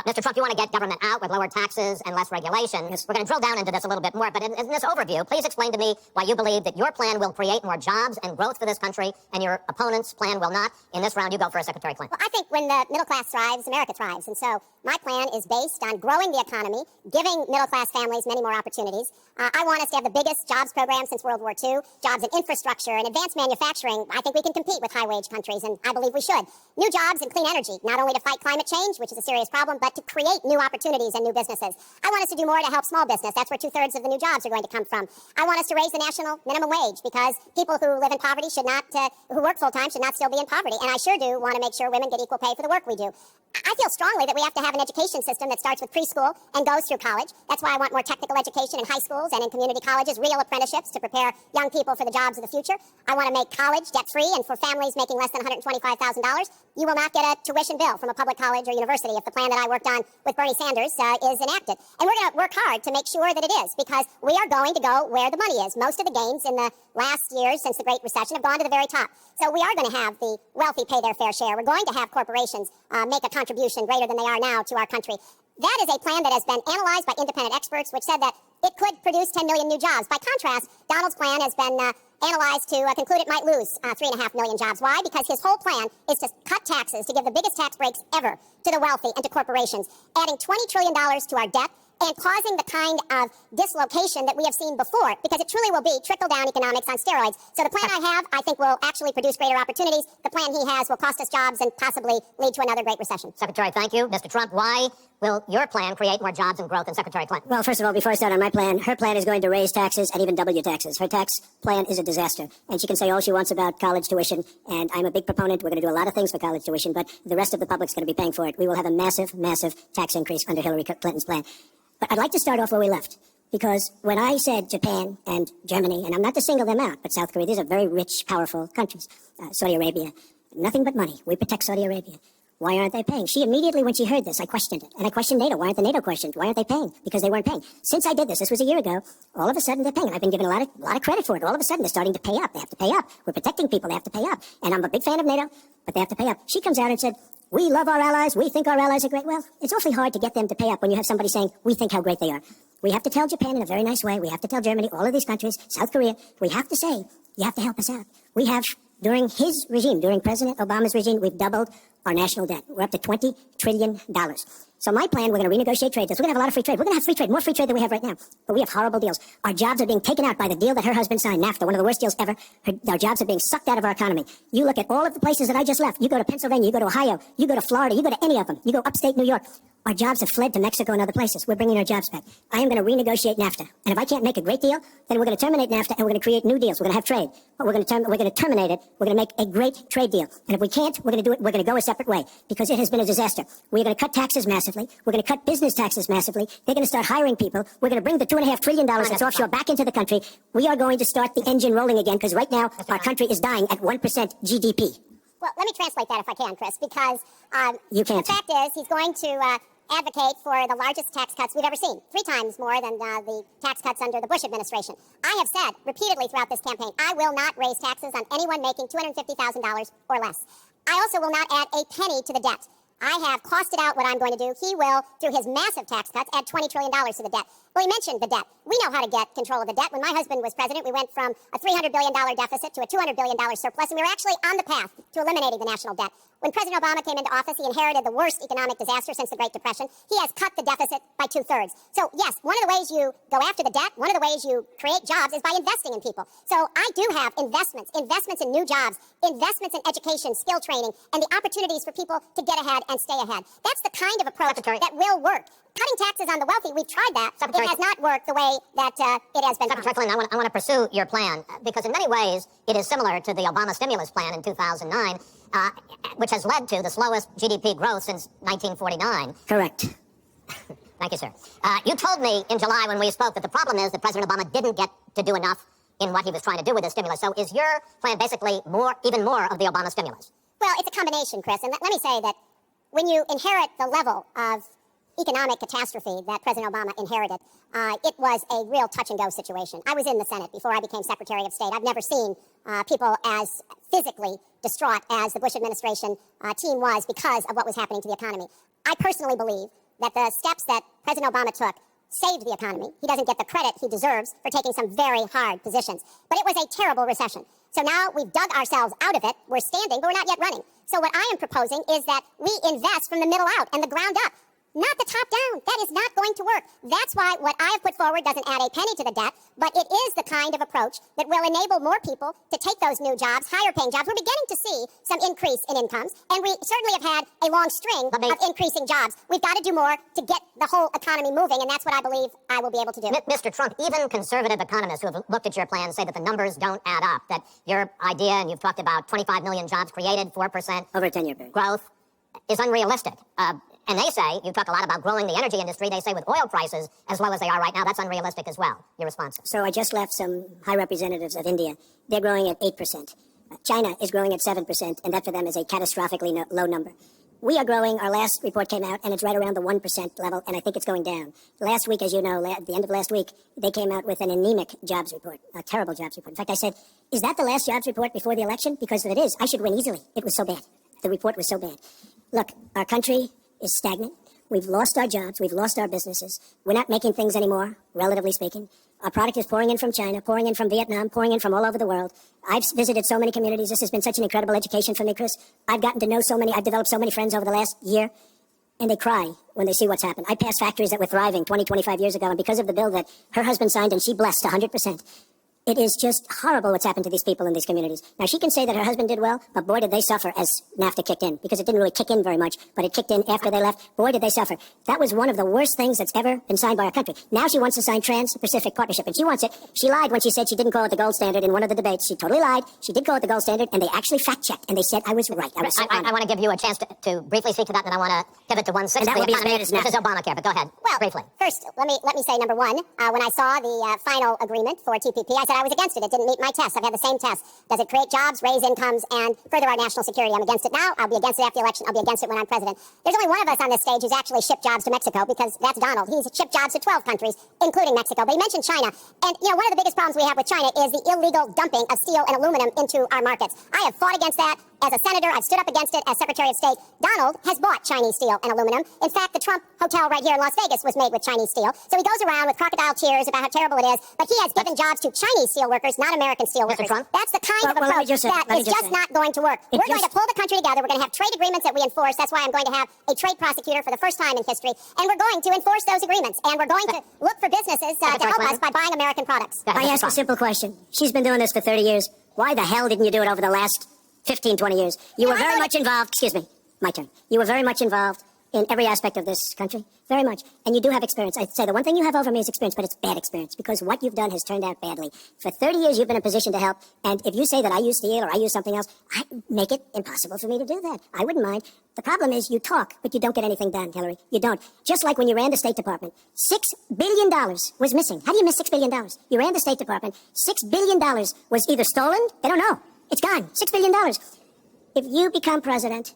[SPEAKER 3] Mr. Trump, you want to get government out with lower taxes and less regulation.
[SPEAKER 4] Yes.
[SPEAKER 3] We're going to drill down into this a little bit more, but in this overview, please explain to me why you believe that your plan will create more jobs and growth for this country and your opponent's plan will not. In this round, you go first, Secretary Clinton.
[SPEAKER 1] Well, I think when the middle class thrives, America thrives. And so my plan is based on growing the economy, giving middle class families many more opportunities. I want us to have the biggest jobs program since World War II, jobs in infrastructure and advanced manufacturing. I think we can compete with high-wage countries, and I believe we should. New jobs and clean energy, not only to fight climate change, which is a serious problem, but to create new opportunities and new businesses. I want us to do more to help small business. That's where 2/3 of the new jobs are going to come from. I want us to raise the national minimum wage because people who live in poverty should not, who work full-time should not still be in poverty. And I sure do want to make sure women get equal pay for the work we do. I feel strongly that we have to have an education system that starts with preschool and goes through college. That's why I want more technical education in high schools and in community colleges, real apprenticeships to prepare young people for the jobs of the future. I want to make college debt-free, and for families making less than $125,000, you will not get a tuition bill from a public college or university if the plan that I worked on with Bernie Sanders is enacted. And we're going to work hard to make sure that it is, because we are going to go where the money is. Most of the gains in the last years since the Great Recession have gone to the very top. So we are going to have the wealthy pay their fair share. We're going to have corporations make a contribution greater than they are now to our country. That is a plan that has been analyzed by independent experts, which said that it could produce 10 million new jobs. By contrast, Donald's plan has been analyzed to conclude it might lose 3.5 million jobs. Why? Because his whole plan is to cut taxes, to give the biggest tax breaks ever to the wealthy and to corporations, adding $20 trillion to our debt and causing the kind of dislocation that we have seen before, because it truly will be trickle-down economics on steroids. So the plan I have, I think, will actually produce greater opportunities. The plan he has will cost us jobs and possibly lead to another great recession.
[SPEAKER 3] Secretary, thank you. Mr. Trump, why will your plan create more jobs and growth than Secretary Clinton?
[SPEAKER 4] Well, first of all, before I start on my plan, her plan is going to raise taxes and even double your taxes. Her tax plan is a disaster. And she can say all she wants about college tuition, and I'm a big proponent. We're going to do a lot of things for college tuition, but the rest of the public's going to be paying for it. We will have a massive, massive tax increase under Hillary Clinton's plan. But I'd like to start off where we left, because when I said Japan and Germany, and I'm not to single them out, but South Korea, these are very rich, powerful countries. Saudi Arabia, nothing but money. We protect Saudi Arabia. Why aren't they paying? She immediately, when she heard this, I questioned it. And I questioned NATO. Why aren't the NATO questioned? Why aren't they paying? Because they weren't paying. Since I did this was a year ago, all of a sudden they're paying. And I've been given a lot of credit for it. All of a sudden they're starting to pay up. They have to pay up. We're protecting people. They have to pay up. And I'm a big fan of NATO, but they have to pay up. She comes out and said, we love our allies. We think our allies are great. Well, it's awfully hard to get them to pay up when you have somebody saying, we think how great they are. We have to tell Japan in a very nice way. We have to tell Germany, all of these countries, South Korea. We have to say, you have to help us out. We have, during his regime, during President Obama's regime, we've doubled our national debt. We're up to $20 trillion. So my plan, we're going to renegotiate trade deals. We're going to have a lot of free trade. We're going to have free trade, more free trade than we have right now. But we have horrible deals. Our jobs are being taken out by the deal that her husband signed, NAFTA, one of the worst deals ever. Our jobs are being sucked out of our economy. You look at all of the places that I just left. You go to Pennsylvania, you go to Ohio, you go to Florida, you go to any of them. You go upstate New York. Our jobs have fled to Mexico and other places. We're bringing our jobs back. I am going to renegotiate NAFTA. And if I can't make a great deal, then we're going to terminate NAFTA and we're going to create new deals. We're going to have trade. But we're going to terminate it. We're going to make a great trade deal. And if we can't, we're going to do it. We're going to go a separate way, because it has been a disaster. We're going to cut taxes massively. We're going to cut business taxes massively. They're going to start hiring people. We're going to bring the $2.5 trillion that's offshore back into the country. We are going to start the engine rolling again, because right now our country is dying at 1% GDP.
[SPEAKER 1] Well, let me translate that if I can, Chris, because
[SPEAKER 4] You can't.
[SPEAKER 1] the fact is he's going to advocate for the largest tax cuts we've ever seen, 3 times more than the tax cuts under the Bush administration. I have said repeatedly throughout this campaign, I will not raise taxes on anyone making $250,000 or less. I also will not add a penny to the debt. I have costed out what I'm going to do. He will, through his massive tax cuts, add $20 trillion to the debt. Well, he mentioned the debt. We know how to get control of the debt. When my husband was president, we went from a $300 billion deficit to a $200 billion surplus, and we were actually on the path to eliminating the national debt. When President Obama came into office, he inherited the worst economic disaster since the Great Depression. He has cut the deficit by 2/3. So, yes, one of the ways you go after the debt, one of the ways you create jobs is by investing in people. So I do have investments in new jobs, investments in education, skill training, and the opportunities for people to get ahead and stay ahead. That's the kind of approach that will work. Cutting taxes on the wealthy, we've tried that. It has not worked the way that it has been.
[SPEAKER 3] Secretary Clinton, I want to pursue your plan, because in many ways it is similar to the Obama stimulus plan in 2009, which has led to the slowest GDP growth since 1949.
[SPEAKER 4] Correct.
[SPEAKER 3] Thank you, sir. You told me in July when we spoke that the problem is that President Obama didn't get to do enough in what he was trying to do with the stimulus. So is your plan basically even more of the Obama stimulus?
[SPEAKER 1] Well, it's a combination, Chris. And let me say that when you inherit the level of economic catastrophe that President Obama inherited, it was a real touch-and-go situation. I was in the Senate before I became Secretary of State. I've never seen people as physically distraught as the Bush administration team was because of what was happening to the economy. I personally believe that the steps that President Obama took saved the economy. He doesn't get the credit he deserves for taking some very hard positions. But it was a terrible recession. So now we've dug ourselves out of it. We're standing, but we're not yet running. So what I am proposing is that we invest from the middle out and the ground up, not the top down. That is not going to work. That's why what I have put forward doesn't add a penny to the debt, but it is the kind of approach that will enable more people to take those new jobs, higher paying jobs. We're beginning to see some increase in incomes, and we certainly have had a long string of increasing jobs. We've got to do more to get the whole economy moving, and that's what I believe I will be able to do.
[SPEAKER 3] Mr. Trump, even conservative economists who have looked at your plan say that the numbers don't add up, that your idea, and you've talked about 25 million jobs created, 4%
[SPEAKER 4] Over a 10-year period.
[SPEAKER 3] growth, is unrealistic. And they say, you talk a lot about growing the energy industry, they say with oil prices as low as they are right now, that's unrealistic as well. Your response?
[SPEAKER 4] So I just left some high representatives of India. They're growing at 8%. China is growing at 7%, and that for them is a catastrophically low number. We are growing. Our last report came out, and it's right around the 1% level, and I think it's going down. Last week, as you know, at the end of last week, they came out with an anemic jobs report, a terrible jobs report. In fact, I said, is that the last jobs report before the election? Because if it is, I should win easily. It was so bad. The report was so bad. Look, our country is stagnant. We've lost our jobs. We've lost our businesses. We're not making things anymore, relatively speaking. Our product is pouring in from China, pouring in from Vietnam, pouring in from all over the world. I've visited so many communities. This has been such an incredible education for me, Chris. I've gotten to know so many. I've developed so many friends over the last year, and they cry when they see what's happened. I passed factories that were thriving 20, 25 years ago, and because of the bill that her husband signed and she blessed 100%, it is just horrible what's happened to these people in these communities. Now, she can say that her husband did well, but boy, did they suffer as NAFTA kicked in, because it didn't really kick in very much, but it kicked in after they left. Boy, did they suffer. That was one of the worst things that's ever been signed by our country. Now she wants to sign Trans-Pacific Partnership, and she wants it. She lied when she said she didn't call it the gold standard in one of the debates. She totally lied. She did call it the gold standard, and they actually fact-checked, and they said I was right.
[SPEAKER 3] I want to give you a chance to briefly speak to that, and I want to pivot to 1/6
[SPEAKER 4] And that
[SPEAKER 3] of
[SPEAKER 4] would
[SPEAKER 3] the
[SPEAKER 4] be as
[SPEAKER 3] economy.
[SPEAKER 4] bad as
[SPEAKER 3] This is Obamacare, but go ahead.
[SPEAKER 1] Well,
[SPEAKER 3] briefly.
[SPEAKER 1] First, let me say, number one, when I saw the final agreement for TPP, I said I was against it. It didn't meet my test. I've had the same test. Does it create jobs, raise incomes, and further our national security? I'm against it now. I'll be against it after the election. I'll be against it when I'm president. There's only one of us on this stage who's actually shipped jobs to Mexico, because that's Donald. He's shipped jobs to 12 countries, including Mexico. But he mentioned China. And, one of the biggest problems we have with China is the illegal dumping of steel and aluminum into our markets. I have fought against that as a senator. I've stood up against it as Secretary of State. Donald has bought Chinese steel and aluminum. In fact, the Trump Hotel right here in Las Vegas was made with Chinese steel. So he goes around with crocodile tears about how terrible it is, but he has given jobs to Chinese steel workers, not American steel workers.
[SPEAKER 3] Trump?
[SPEAKER 1] That's the kind of approach that is just not going to work. We're going to pull the country together. We're going to have trade agreements that we enforce. That's why I'm going to have a trade prosecutor for the first time in history. And we're going to enforce those agreements. And we're going to look for businesses to help us by buying American products.
[SPEAKER 4] I ask a simple question. She's been doing this for 30 years. Why the hell didn't you do it over the last 15, 20 years? You were very much involved. Excuse me. My turn. You were very much involved in every aspect of this country. Very much. And you do have experience. I'd say the one thing you have over me is experience, but it's bad experience, because what you've done has turned out badly. For 30 years, you've been in a position to help. And if you say that I use steel or I use something else, I make it impossible for me to do that. I wouldn't mind. The problem is you talk, but you don't get anything done, Hillary. You don't. Just like when you ran the State Department, $6 billion was missing. How do you miss $6 billion? You ran the State Department. $6 billion was either stolen. They don't know. It's gone. $6 billion. If you become president,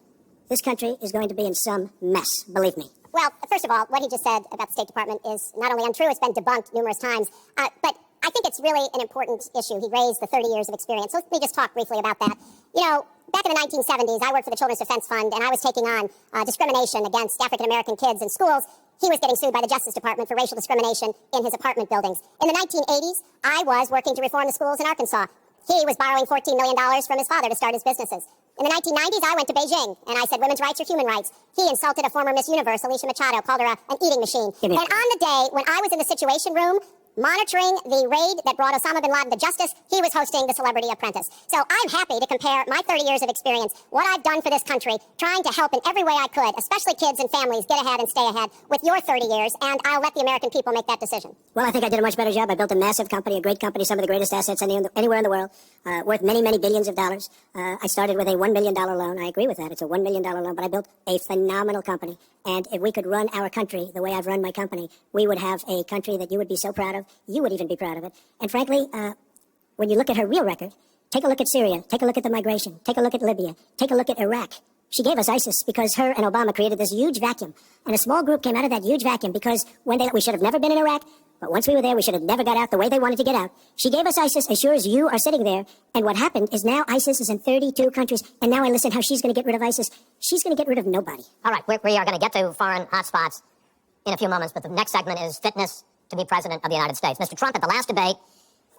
[SPEAKER 4] this country is going to be in some mess, believe me.
[SPEAKER 1] Well, first of all, what he just said about the State Department is not only untrue, it's been debunked numerous times. But I think it's really an important issue. He raised the 30 years of experience. So let me just talk briefly about that. Back in the 1970s, I worked for the Children's Defense Fund, and I was taking on discrimination against African-American kids in schools. He was getting sued by the Justice Department for racial discrimination in his apartment buildings. In the 1980s, I was working to reform the schools in Arkansas. He was borrowing $14 million from his father to start his businesses. In the 1990s, I went to Beijing, and I said women's rights are human rights. He insulted a former Miss Universe, Alicia Machado, called her an eating machine. And on the day when I was in the Situation Room, monitoring the raid that brought Osama bin Laden to justice, he was hosting the Celebrity Apprentice. So I'm happy to compare my 30 years of experience, what I've done for this country, trying to help in every way I could, especially kids and families, get ahead and stay ahead, with your 30 years, and I'll let the American people make that decision.
[SPEAKER 4] Well, I think I did a much better job. I built a massive company, a great company, some of the greatest assets anywhere in the world, worth many, many billions of dollars. I started with a $1 million loan. I agree with that. It's a $1 million loan, but I built a phenomenal company. And if we could run our country the way I've run my company, we would have a country that you would be so proud of. You would even be proud of it. And frankly, when you look at her real record, take a look at Syria, take a look at the migration, take a look at Libya, take a look at Iraq.
[SPEAKER 5] She gave us ISIS because her and Obama created this huge vacuum. And a small group came out of that huge vacuum because we should have never been in Iraq, but once we were there, we should have never got out the way they wanted to get out. She gave us ISIS as sure as you are sitting there. And what happened is now ISIS is in 32 countries. And now I listen how she's going to get rid of ISIS. She's going to get rid of nobody.
[SPEAKER 3] All right, we are going to get to foreign hotspots in a few moments, but the next segment is fitness to be president of the United States. Mr. Trump, at the last debate,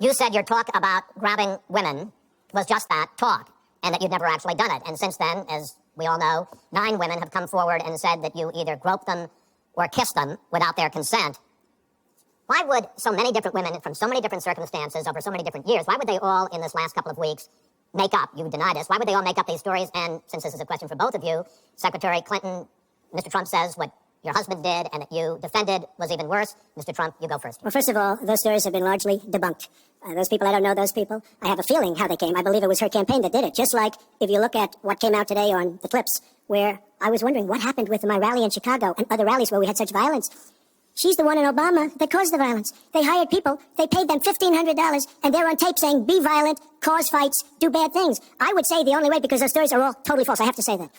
[SPEAKER 3] you said your talk about grabbing women was just that, talk, and that you'd never actually done it. And since then, as we all know, 9 women have come forward and said that you either groped them or kissed them without their consent. Why would so many different women from so many different circumstances over so many different years, why would they all in this last couple of weeks make up, you deny this, why would they all make up these stories? And since this is a question for both of you, Secretary Clinton, Mr. Trump says what your husband did and that you defended was even worse. Mr. Trump, you go first.
[SPEAKER 5] Well, first of all, those stories have been largely debunked. Those people, I don't know those people. I have a feeling how they came. I believe it was her campaign that did it. Just like if you look at what came out today on the clips, where I was wondering what happened with my rally in Chicago and other rallies where we had such violence. She's the one in Obama that caused the violence. They hired people, they paid them $1,500, and they're on tape saying, be violent, cause fights, do bad things. I would say the only way, because those stories are all totally false, I have to say that.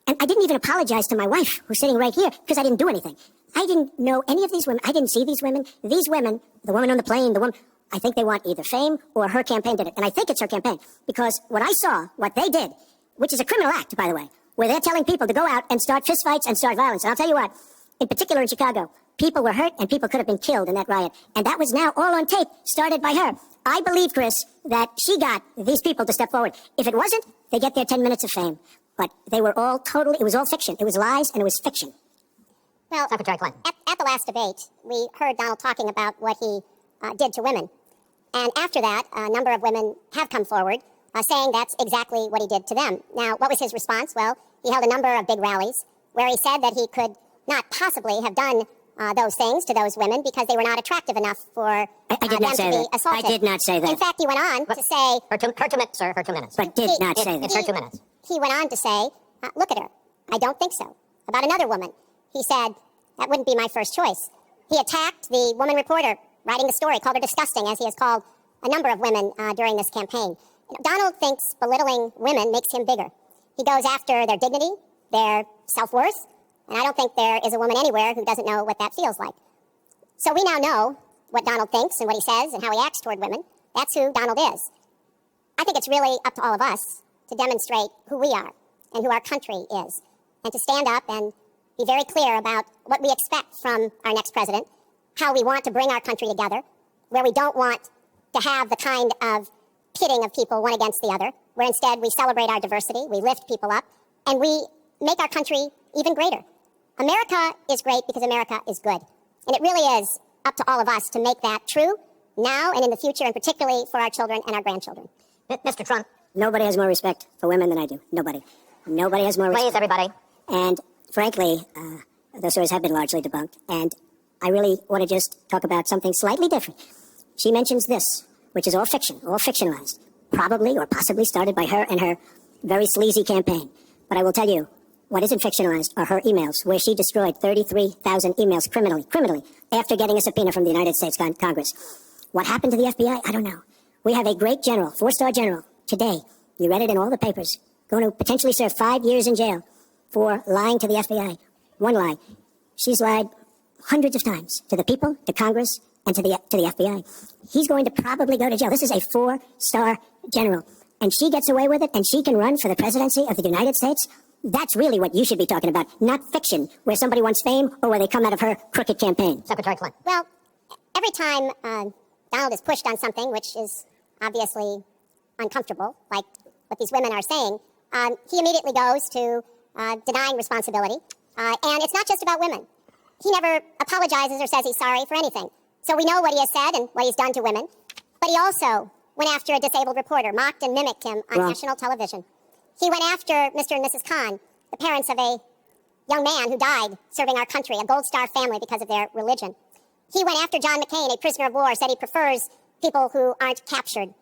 [SPEAKER 5] And I didn't even apologize to my wife, who's sitting right here, because I didn't do anything. I didn't know any of these women. I didn't see these women. These women, the woman on the plane, the woman, I think they want either fame or her campaign did it. And I think it's her campaign, because what I saw, what they did, which is a criminal act, by the way, where they're telling people to go out and start fistfights and start violence. And I'll tell you what, in particular in Chicago, people were hurt and people could have been killed in that riot. And that was now all on tape, started by her. I believe, Chris, that she got these people to step forward. If it wasn't, they get their 10 minutes of fame. But they were all totally, it was all fiction. It was lies and it was fiction.
[SPEAKER 1] Well,
[SPEAKER 3] Secretary Clinton.
[SPEAKER 1] At the last debate, we heard Donald talking about what he did to women. And after that, a number of women have come forward saying that's exactly what he did to them. Now, what was his response? Well, he held a number of big rallies where he said that he could not possibly have done those things to those women because they were not attractive enough for them to be assaulted.
[SPEAKER 5] I did not say that.
[SPEAKER 1] In fact, he went on to say...
[SPEAKER 3] Her 2 minutes, sir, her 2 minutes.
[SPEAKER 5] But did not say that.
[SPEAKER 3] It's her 2 minutes.
[SPEAKER 1] He went on to say, look at her. I don't think so. About another woman, he said, that wouldn't be my first choice. He attacked the woman reporter writing the story, called her disgusting, as he has called a number of women during this campaign. Donald thinks belittling women makes him bigger. He goes after their dignity, their self-worth, and I don't think there is a woman anywhere who doesn't know what that feels like. So we now know what Donald thinks and what he says and how he acts toward women. That's who Donald is. I think it's really up to all of us to demonstrate who we are and who our country is, and to stand up and be very clear about what we expect from our next president, how we want to bring our country together, where we don't want to have the kind of pitting of people one against the other, where instead we celebrate our diversity, we lift people up, and we make our country even greater. America is great because America is good. And it really is up to all of us to make that true now and in the future, and particularly for our children and our grandchildren.
[SPEAKER 3] Mr. Trump.
[SPEAKER 5] Nobody has more respect for women than I do. Nobody. Nobody has more respect.
[SPEAKER 3] Please, everybody.
[SPEAKER 5] And frankly, those stories have been largely debunked. And I really want to just talk about something slightly different. She mentions this, which is all fiction, all fictionalized. Probably or possibly started by her and her very sleazy campaign. But I will tell you, what isn't fictionalized are her emails, where she destroyed 33,000 emails criminally, after getting a subpoena from the United States Congress. What happened to the FBI? I don't know. We have a great general, 4-star general, today, you read it in all the papers, going to potentially serve 5 years in jail for lying to the FBI. One lie. She's lied hundreds of times to the people, to Congress, and to the FBI. He's going to probably go to jail. This is a 4-star general. And she gets away with it, and she can run for the presidency of the United States. That's really what you should be talking about, not fiction, where somebody wants fame or where they come out of her crooked campaign.
[SPEAKER 3] Secretary Clinton.
[SPEAKER 1] Well, every time Donald is pushed on something, which is obviously uncomfortable, like what these women are saying, he immediately goes to denying responsibility. And it's not just about women. He never apologizes or says he's sorry for anything. So we know what he has said and what he's done to women. But he also went after a disabled reporter, mocked and mimicked him on national television. He went after Mr. and Mrs. Khan, the parents of a young man who died serving our country, a Gold Star family because of their religion. He went after John McCain, a prisoner of war, said he prefers people who aren't captured.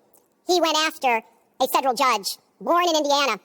[SPEAKER 1] He went after a federal judge, born in Indiana,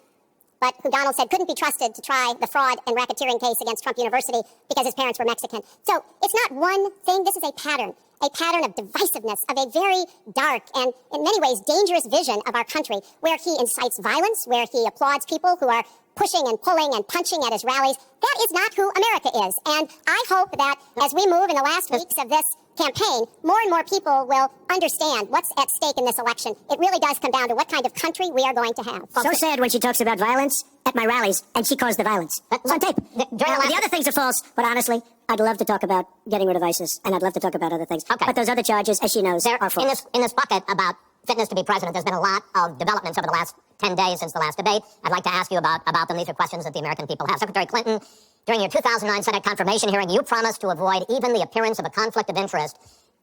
[SPEAKER 1] but who Donald said couldn't be trusted to try the fraud and racketeering case against Trump University because his parents were Mexican. So it's not one thing. This is a pattern of divisiveness, of a very dark and, in many ways, dangerous vision of our country, where he incites violence, where he applauds people who are pushing and pulling and punching at his rallies. That is not who America is. And I hope that as we move in the last weeks of this campaign, more and more people will understand what's at stake in this election. It really does come down to what kind of country we are going to have.
[SPEAKER 5] So sad when she talks about violence at my rallies, and she caused the violence. It's on tape. The other things are false, but honestly, I'd love to talk about getting rid of ISIS, and I'd love to talk about other things.
[SPEAKER 3] Okay.
[SPEAKER 5] But those other charges, as she knows, are false.
[SPEAKER 3] In this bucket about fitness to be president, there's been a lot of developments over the last 10 days since the last debate. I'd like to ask you about them. These are questions that the American people have. Secretary Clinton, during your 2009 Senate confirmation hearing, you promised to avoid even the appearance of a conflict of interest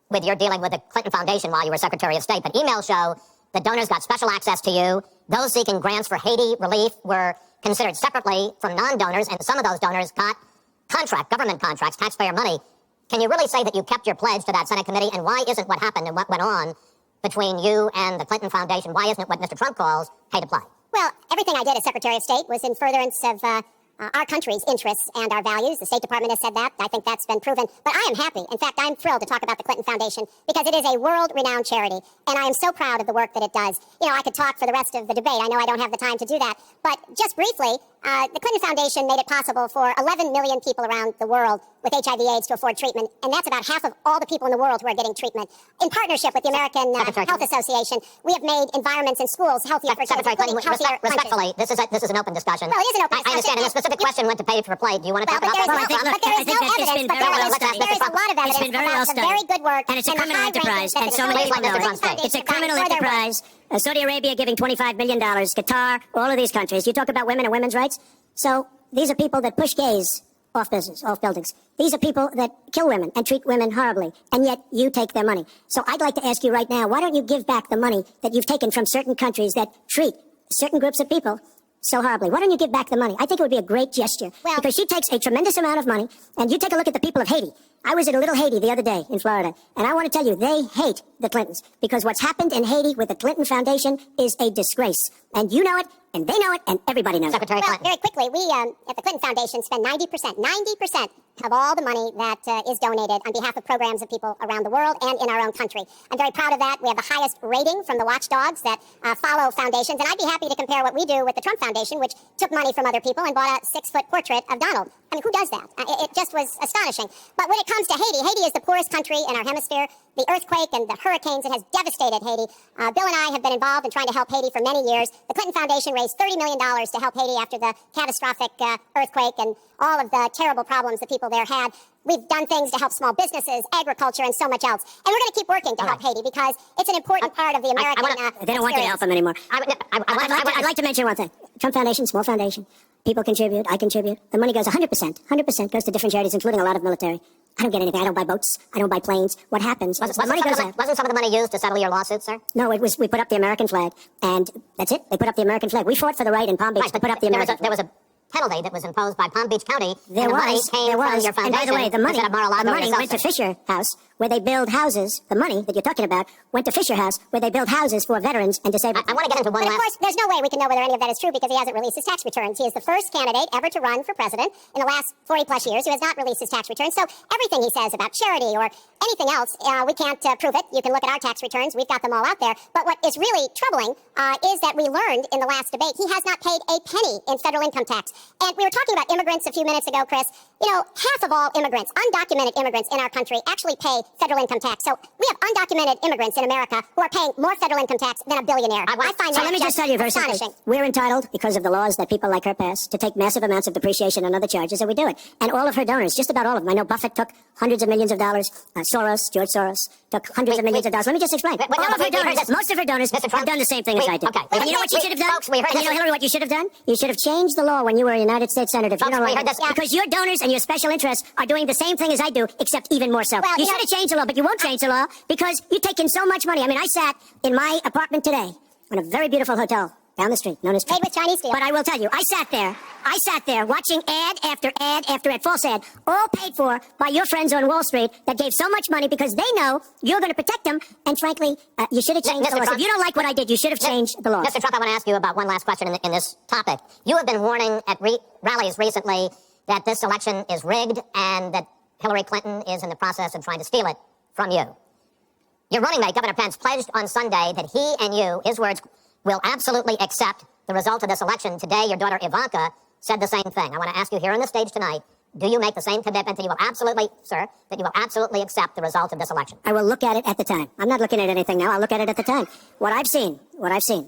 [SPEAKER 3] with your dealing with the Clinton Foundation while you were Secretary of State. But emails show that donors got special access to you. Those seeking grants for Haiti relief were considered separately from non-donors, and some of those donors got government contracts, taxpayer money. Can you really say that you kept your pledge to that Senate committee? And why isn't what happened and what went on between you and the Clinton Foundation, why isn't it what Mr. Trump calls pay to play?
[SPEAKER 1] Well, everything I did as Secretary of State was in furtherance of our country's interests and our values. The State Department has said that. I think that's been proven. But I am happy. In fact, I'm thrilled to talk about the Clinton Foundation because it is a world-renowned charity, and I am so proud of the work that it does. You know, I could talk for the rest of the debate. I know I don't have the time to do that. But just briefly, the Clinton Foundation made it possible for 11 million people around the world with HIV/AIDS to afford treatment, and that's about half of all the people in the world who are getting treatment. In partnership with the American Health Association, we have made environments in schools healthier for kids, including healthier
[SPEAKER 3] respectfully, this is an open discussion.
[SPEAKER 1] Well, it is an open discussion.
[SPEAKER 3] I understand, and the specific question went to pay for play. Do you want to talk about that?
[SPEAKER 1] But there is no evidence, but there is a lot of evidence about the very good work
[SPEAKER 5] and it's a criminal enterprise, and so many people know it. It's a criminal enterprise. Saudi Arabia giving $25 million, Qatar, all of these countries. You talk about women and women's rights. So these are people that push gays off buildings. These are people that kill women and treat women horribly, and yet you take their money. So I'd like to ask you right now, why don't you give back the money that you've taken from certain countries that treat certain groups of people so horribly? Why don't you give back the money? I think it would be a great gesture, because she takes a tremendous amount of money, and you take a look at the people of Haiti. I was at a little Haiti the other day in Florida, and I want to tell you, they hate the Clintons, because what's happened in Haiti with the Clinton Foundation is a disgrace. And you know it, and they know it, and everybody knows
[SPEAKER 3] Secretary
[SPEAKER 1] it. Well, very quickly, we at the Clinton Foundation spend 90% of all the money that is donated on behalf of programs of people around the world and in our own country. I'm very proud of that. We have the highest rating from the watchdogs that follow foundations, and I'd be happy to compare what we do with the Trump Foundation, which took money from other people and bought a 6-foot portrait of Donald. I mean, who does that? It just was astonishing. But when it comes to Haiti, Haiti is the poorest country in our hemisphere. The earthquake and the hurricanes, it has devastated Haiti. Bill and I have been involved in trying to help Haiti for many years. The Clinton Foundation raised $30 million to help Haiti after the catastrophic earthquake and all of the terrible problems the people there had. We've done things to help small businesses, agriculture, and so much else. And we're going to keep working to help Haiti because it's an important part of the American
[SPEAKER 5] They don't want you to help them anymore. I'd like to mention one thing. Trump Foundation, small foundation. People contribute. I contribute. The money goes 100%. 100% goes to different charities, including a lot of military. I don't get anything. I don't buy boats. I don't buy planes. What happens?
[SPEAKER 3] Wasn't some of the money used to settle your lawsuit, sir?
[SPEAKER 5] No, it was. We put up the American flag, and that's it. They put up the American flag. We fought for the right in Palm Beach to put up the American flag.
[SPEAKER 3] There was a penalty that was imposed by Palm Beach County.
[SPEAKER 5] There was.
[SPEAKER 3] From your foundation.
[SPEAKER 5] And by the way, the money went to Fisher House, where they build houses. The money that you're talking about went to Fisher House, where they build houses for veterans and disabled.
[SPEAKER 3] I want to get into one
[SPEAKER 1] But
[SPEAKER 3] last...
[SPEAKER 1] of course, there's no way we can know whether any of that is true because he hasn't released his tax returns. He is the first candidate ever to run for president in the last 40-plus years who has not released his tax returns. So everything he says about charity or anything else, we can't prove it. You can look at our tax returns. We've got them all out there. But what is really troubling is that we learned in the last debate he has not paid a penny in federal income tax. And we were talking about immigrants a few minutes ago, Chris. You know, half of all immigrants, undocumented immigrants in our country, actually pay federal income tax. So we have undocumented immigrants in America who are paying more federal income tax than a billionaire. I find that
[SPEAKER 5] let me just tell you very simply. We're entitled, because of the laws that people like her pass, to take massive amounts of depreciation and other charges, and we do it. And all of her donors, just about all of them. I know Buffett took hundreds of millions of dollars. George Soros, took hundreds of millions of dollars. Let me just explain. All of her donors, most of her donors have done the same thing as I did.
[SPEAKER 3] Okay.
[SPEAKER 5] And you know what you should have done? And you know, Hillary, what you should have done? You should have changed the law when you were a United States Senator. If you don't like it. Because your donors and your special interests are doing the same thing as I do, except even more so. You should have changed the law, but you won't change the law because you've taken so much money. I mean, I sat in my apartment today in a very beautiful hotel down the street, known as
[SPEAKER 1] Made with Chinese steel.
[SPEAKER 5] But I will tell you, I sat there watching ad after ad after ad, false ad, all paid for by your friends on Wall Street that gave so much money because they know you're going to protect them. And frankly, you should have changed the laws. If you don't like what I did, you should have changed the laws.
[SPEAKER 3] Mr. Trump, I want to ask you about one last question in this topic. You have been warning at rallies recently that this election is rigged and that Hillary Clinton is in the process of trying to steal it from you. Your running mate, Governor Pence, pledged on Sunday that he and you, his words, will absolutely accept the result of this election. Today, your daughter Ivanka said the same thing. I want to ask you here on the stage tonight, do you make the same commitment that you will absolutely, sir, that you will absolutely accept the result of this election?
[SPEAKER 5] I will look at it at the time. I'm not looking at anything now. I'll look at it at the time. What I've seen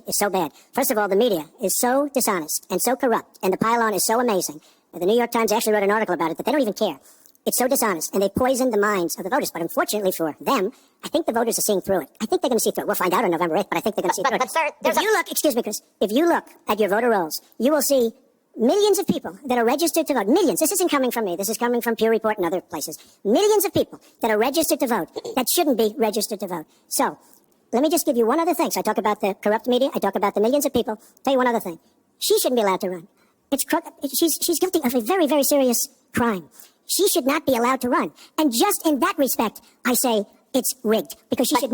[SPEAKER 5] is so bad. First of all, the media is so dishonest and so corrupt, and the pile-on is so amazing. The New York Times actually wrote an article about it, that they don't even care. It's so dishonest, and they poisoned the minds of the voters. But unfortunately for them, I think the voters are seeing through it. I think they're going to see through it. We'll find out on November 8th, but I think they're going to see through it.
[SPEAKER 3] But, sir,
[SPEAKER 5] Excuse me, Chris, if you look at your voter rolls, you will see millions of people that are registered to vote. Millions. This isn't coming from me. This is coming from Pew Report and other places. Millions of people that are registered to vote that shouldn't be registered to vote. So, let me just give you one other thing. So I talk about the corrupt media. I talk about the millions of people. Tell you one other thing. She shouldn't be allowed to run. She's guilty of a very, very serious crime. She should not be allowed to run. And just in that respect, I say it's rigged. Because she should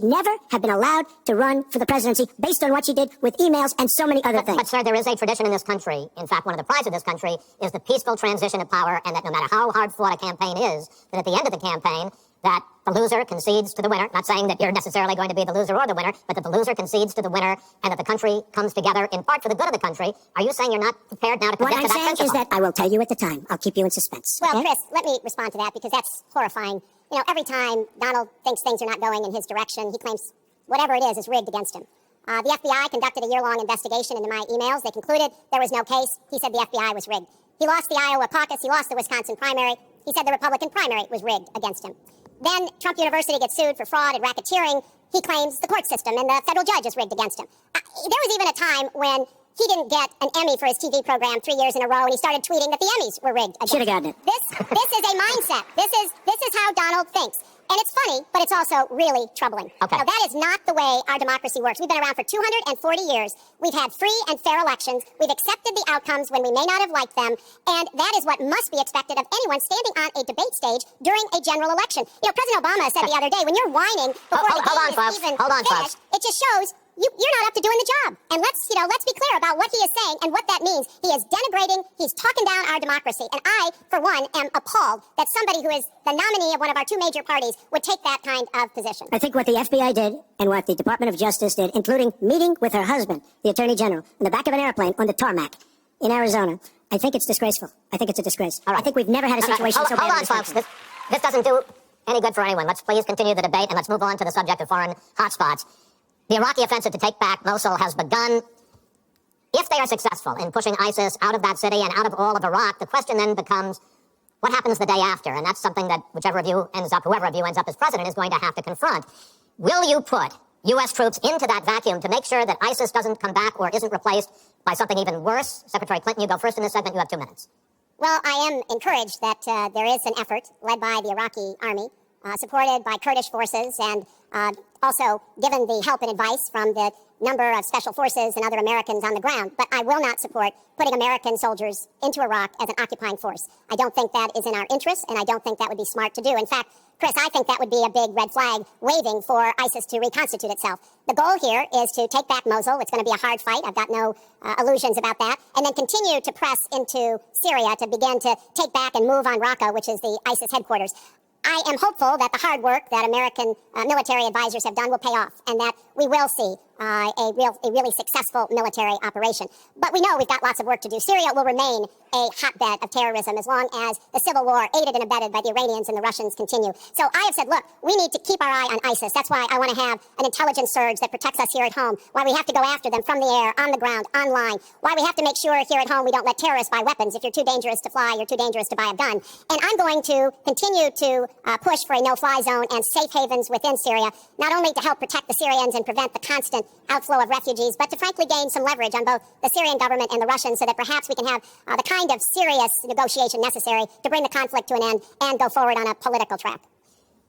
[SPEAKER 5] never have been allowed to run for the presidency based on what she did with emails and so many other things.
[SPEAKER 3] But, sir, there is a tradition in this country. In fact, one of the prides of this country is the peaceful transition of power, and that no matter how hard fought a campaign is, that at the end of the campaign, that the loser concedes to the winner. Not saying that you're necessarily going to be the loser or the winner, but that the loser concedes to the winner, and that the country comes together in part for the good of the country. Are you saying you're not prepared now to commit to that principle?
[SPEAKER 5] What I'm saying is that I will tell you at the time. I'll keep you in suspense.
[SPEAKER 1] Well,
[SPEAKER 5] okay?
[SPEAKER 1] Chris, let me respond to that because that's horrifying. You know, every time Donald thinks things are not going in his direction, he claims whatever it is rigged against him. The FBI conducted a year-long investigation into my emails. They concluded there was no case. He said the FBI was rigged. He lost the Iowa caucus. He lost the Wisconsin primary. He said the Republican primary was rigged against him. Then Trump University gets sued for fraud and racketeering. He claims the court system and the federal judge is rigged against him. There was even a time when he didn't get an Emmy for his TV program 3 years in a row, and he started tweeting that the Emmys were rigged against him.
[SPEAKER 5] Should have gotten it.
[SPEAKER 1] This is a mindset. This is how Donald thinks. And it's funny, but it's also really troubling.
[SPEAKER 3] Okay.
[SPEAKER 1] Now, that is not the way our democracy works. We've been around for 240 years. We've had free and fair elections. We've accepted the outcomes when we may not have liked them. And that is what must be expected of anyone standing on a debate stage during a general election. You know, President Obama said the other day, when you're whining before the game is even finished, it just shows you're not up to doing the job. And let's be clear about what he is saying and what that means. He is denigrating, he's talking down our democracy. And I, for one, am appalled that somebody who is the nominee of one of our two major parties would take that kind of position.
[SPEAKER 5] I think what the FBI did and what the Department of Justice did, including meeting with her husband, the Attorney General, in the back of an airplane on the tarmac in Arizona, I think it's disgraceful. I think it's a disgrace. All right. I think we've never had a situation so bad.
[SPEAKER 3] Hold on, folks. This doesn't do any good for anyone. Let's please continue the debate, and let's move on to the subject of foreign hotspots. The Iraqi offensive to take back Mosul has begun. If they are successful in pushing ISIS out of that city and out of all of Iraq, the question then becomes, what happens the day after? And that's something that whoever of you ends up as president is going to have to confront. Will you put U.S. troops into that vacuum to make sure that ISIS doesn't come back or isn't replaced by something even worse? Secretary Clinton, you go first in this segment. You have 2 minutes.
[SPEAKER 1] Well, I am encouraged that there is an effort led by the Iraqi army, supported by Kurdish forces, and also given the help and advice from the number of special forces and other Americans on the ground. But I will not support putting American soldiers into Iraq as an occupying force. I don't think that is in our interest, and I don't think that would be smart to do. In fact, Chris, I think that would be a big red flag waving for ISIS to reconstitute itself. The goal here is to take back Mosul. It's going to be a hard fight. I've got no illusions about that. And then continue to press into Syria to begin to take back and move on Raqqa, which is the ISIS headquarters. I am hopeful that the hard work that American military advisors have done will pay off, and that we will see a really successful military operation. But we know we've got lots of work to do. Syria will remain a hotbed of terrorism as long as the civil war, aided and abetted by the Iranians and the Russians, continue. So I have said, look, we need to keep our eye on ISIS. That's why I want to have an intelligence surge that protects us here at home, why we have to go after them from the air, on the ground, online, why we have to make sure here at home we don't let terrorists buy weapons. If you're too dangerous to fly, you're too dangerous to buy a gun. And I'm going to continue to push for a no-fly zone and safe havens within Syria, not only to help protect the Syrians and prevent the constant outflow of refugees, but to frankly gain some leverage on both the Syrian government and the Russians so that perhaps we can have the kind of serious negotiation necessary to bring the conflict to an end and go forward on a political track.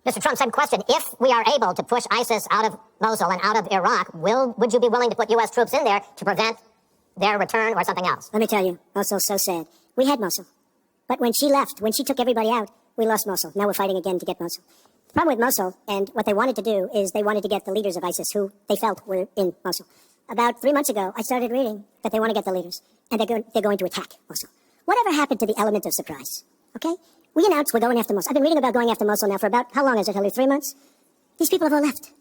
[SPEAKER 3] Mr. Trump, same question. If we are able to push ISIS out of Mosul and out of Iraq, would you be willing to put U.S. troops in there to prevent their return or something else?
[SPEAKER 5] Let me tell you, Mosul's so sad. We had Mosul. But when she left, when she took everybody out, we lost Mosul. Now we're fighting again to get Mosul. The problem with Mosul, and what they wanted to do, is they wanted to get the leaders of ISIS, who they felt were in Mosul. About 3 months ago, I started reading that they want to get the leaders, and they're going to attack Mosul. Whatever happened to the element of surprise? Okay? We announced we're going after Mosul. I've been reading about going after Mosul now for about, how long is it, Hillary? 3 months? These people have all left.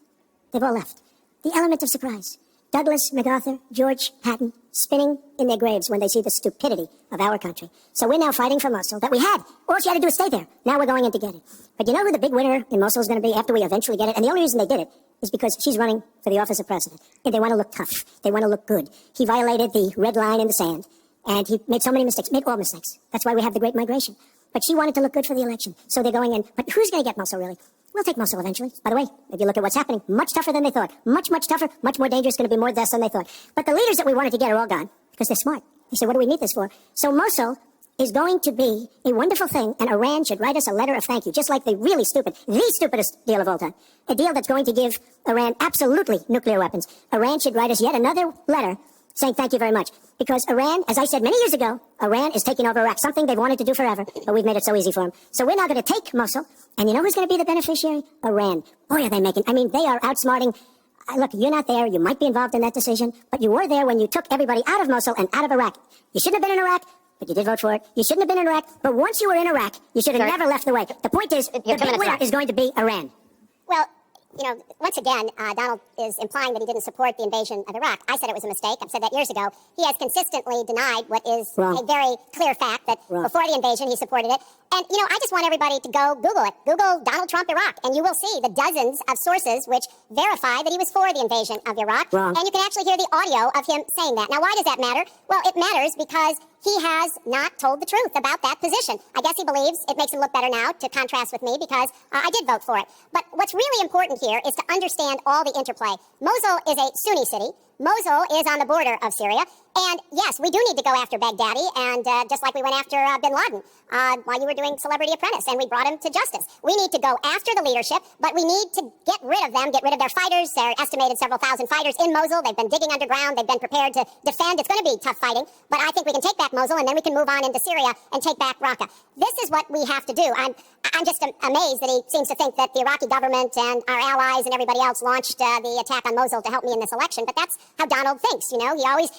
[SPEAKER 5] They've all left. The element of surprise. Douglas MacArthur, George Patton, spinning in their graves when they see the stupidity of our country. So we're now fighting for Mosul that we had. All she had to do is stay there. Now we're going in to get it. But you know who the big winner in Mosul is going to be after we eventually get it? And the only reason they did it is because she's running for the office of president. And they want to look tough. They want to look good. He violated the red line in the sand. And he made so many mistakes, made all mistakes. That's why we have the Great Migration. But she wanted to look good for the election. So they're going in. But who's going to get Mosul, really? We'll take Mosul eventually. By the way, if you look at what's happening, much tougher than they thought. Much, much tougher, much more dangerous, going to be more deaths than they thought. But the leaders that we wanted to get are all gone because they're smart. They said, what do we need this for? So Mosul is going to be a wonderful thing, and Iran should write us a letter of thank you, just like the really stupid, the stupidest deal of all time. A deal that's going to give Iran absolutely nuclear weapons. Iran should write us yet another letter saying thank you very much. Because Iran, as I said many years ago, Iran is taking over Iraq, something they've wanted to do forever, but we've made it so easy for them. So we're now going to take Mosul, and you know who's going to be the beneficiary? Iran. Boy, are they making, I mean, they are outsmarting. Look, you're not there, you might be involved in that decision, but you were there when you took everybody out of Mosul and out of Iraq. You shouldn't have been in Iraq, but you did vote for it. You shouldn't have been in Iraq, but once you were in Iraq, you should have never left the way. The point is, the big winner is going to be Iran.
[SPEAKER 1] Well, you know, once again, Donald is implying that he didn't support the invasion of Iraq. I said it was a mistake. I've said that years ago. He has consistently denied what is a very clear fact, that before the invasion, he supported it. And, you know, I just want everybody to go Google it. Google Donald Trump Iraq, and you will see the dozens of sources which verify that he was for the invasion of Iraq. And you can actually hear the audio of him saying that. Now, why does that matter? Well, it matters because he has not told the truth about that position. I guess he believes it makes him look better now to contrast with me because I did vote for it. But what's really important here is to understand all the interplay. Mosul is a Sunni city. Mosul is on the border of Syria. And yes, we do need to go after Baghdadi, and just like we went after bin Laden while you were doing Celebrity Apprentice, and we brought him to justice. We need to go after the leadership, but we need to get rid of them, get rid of their fighters. They're estimated several thousand fighters in Mosul. They've been digging underground. They've been prepared to defend. It's going to be tough fighting, but I think we can take back Mosul, and then we can move on into Syria and take back Raqqa. This is what we have to do. I'm just amazed that he seems to think that the Iraqi government and our allies and everybody else launched the attack on Mosul to help me in this election, but that's how Donald thinks, you know. He always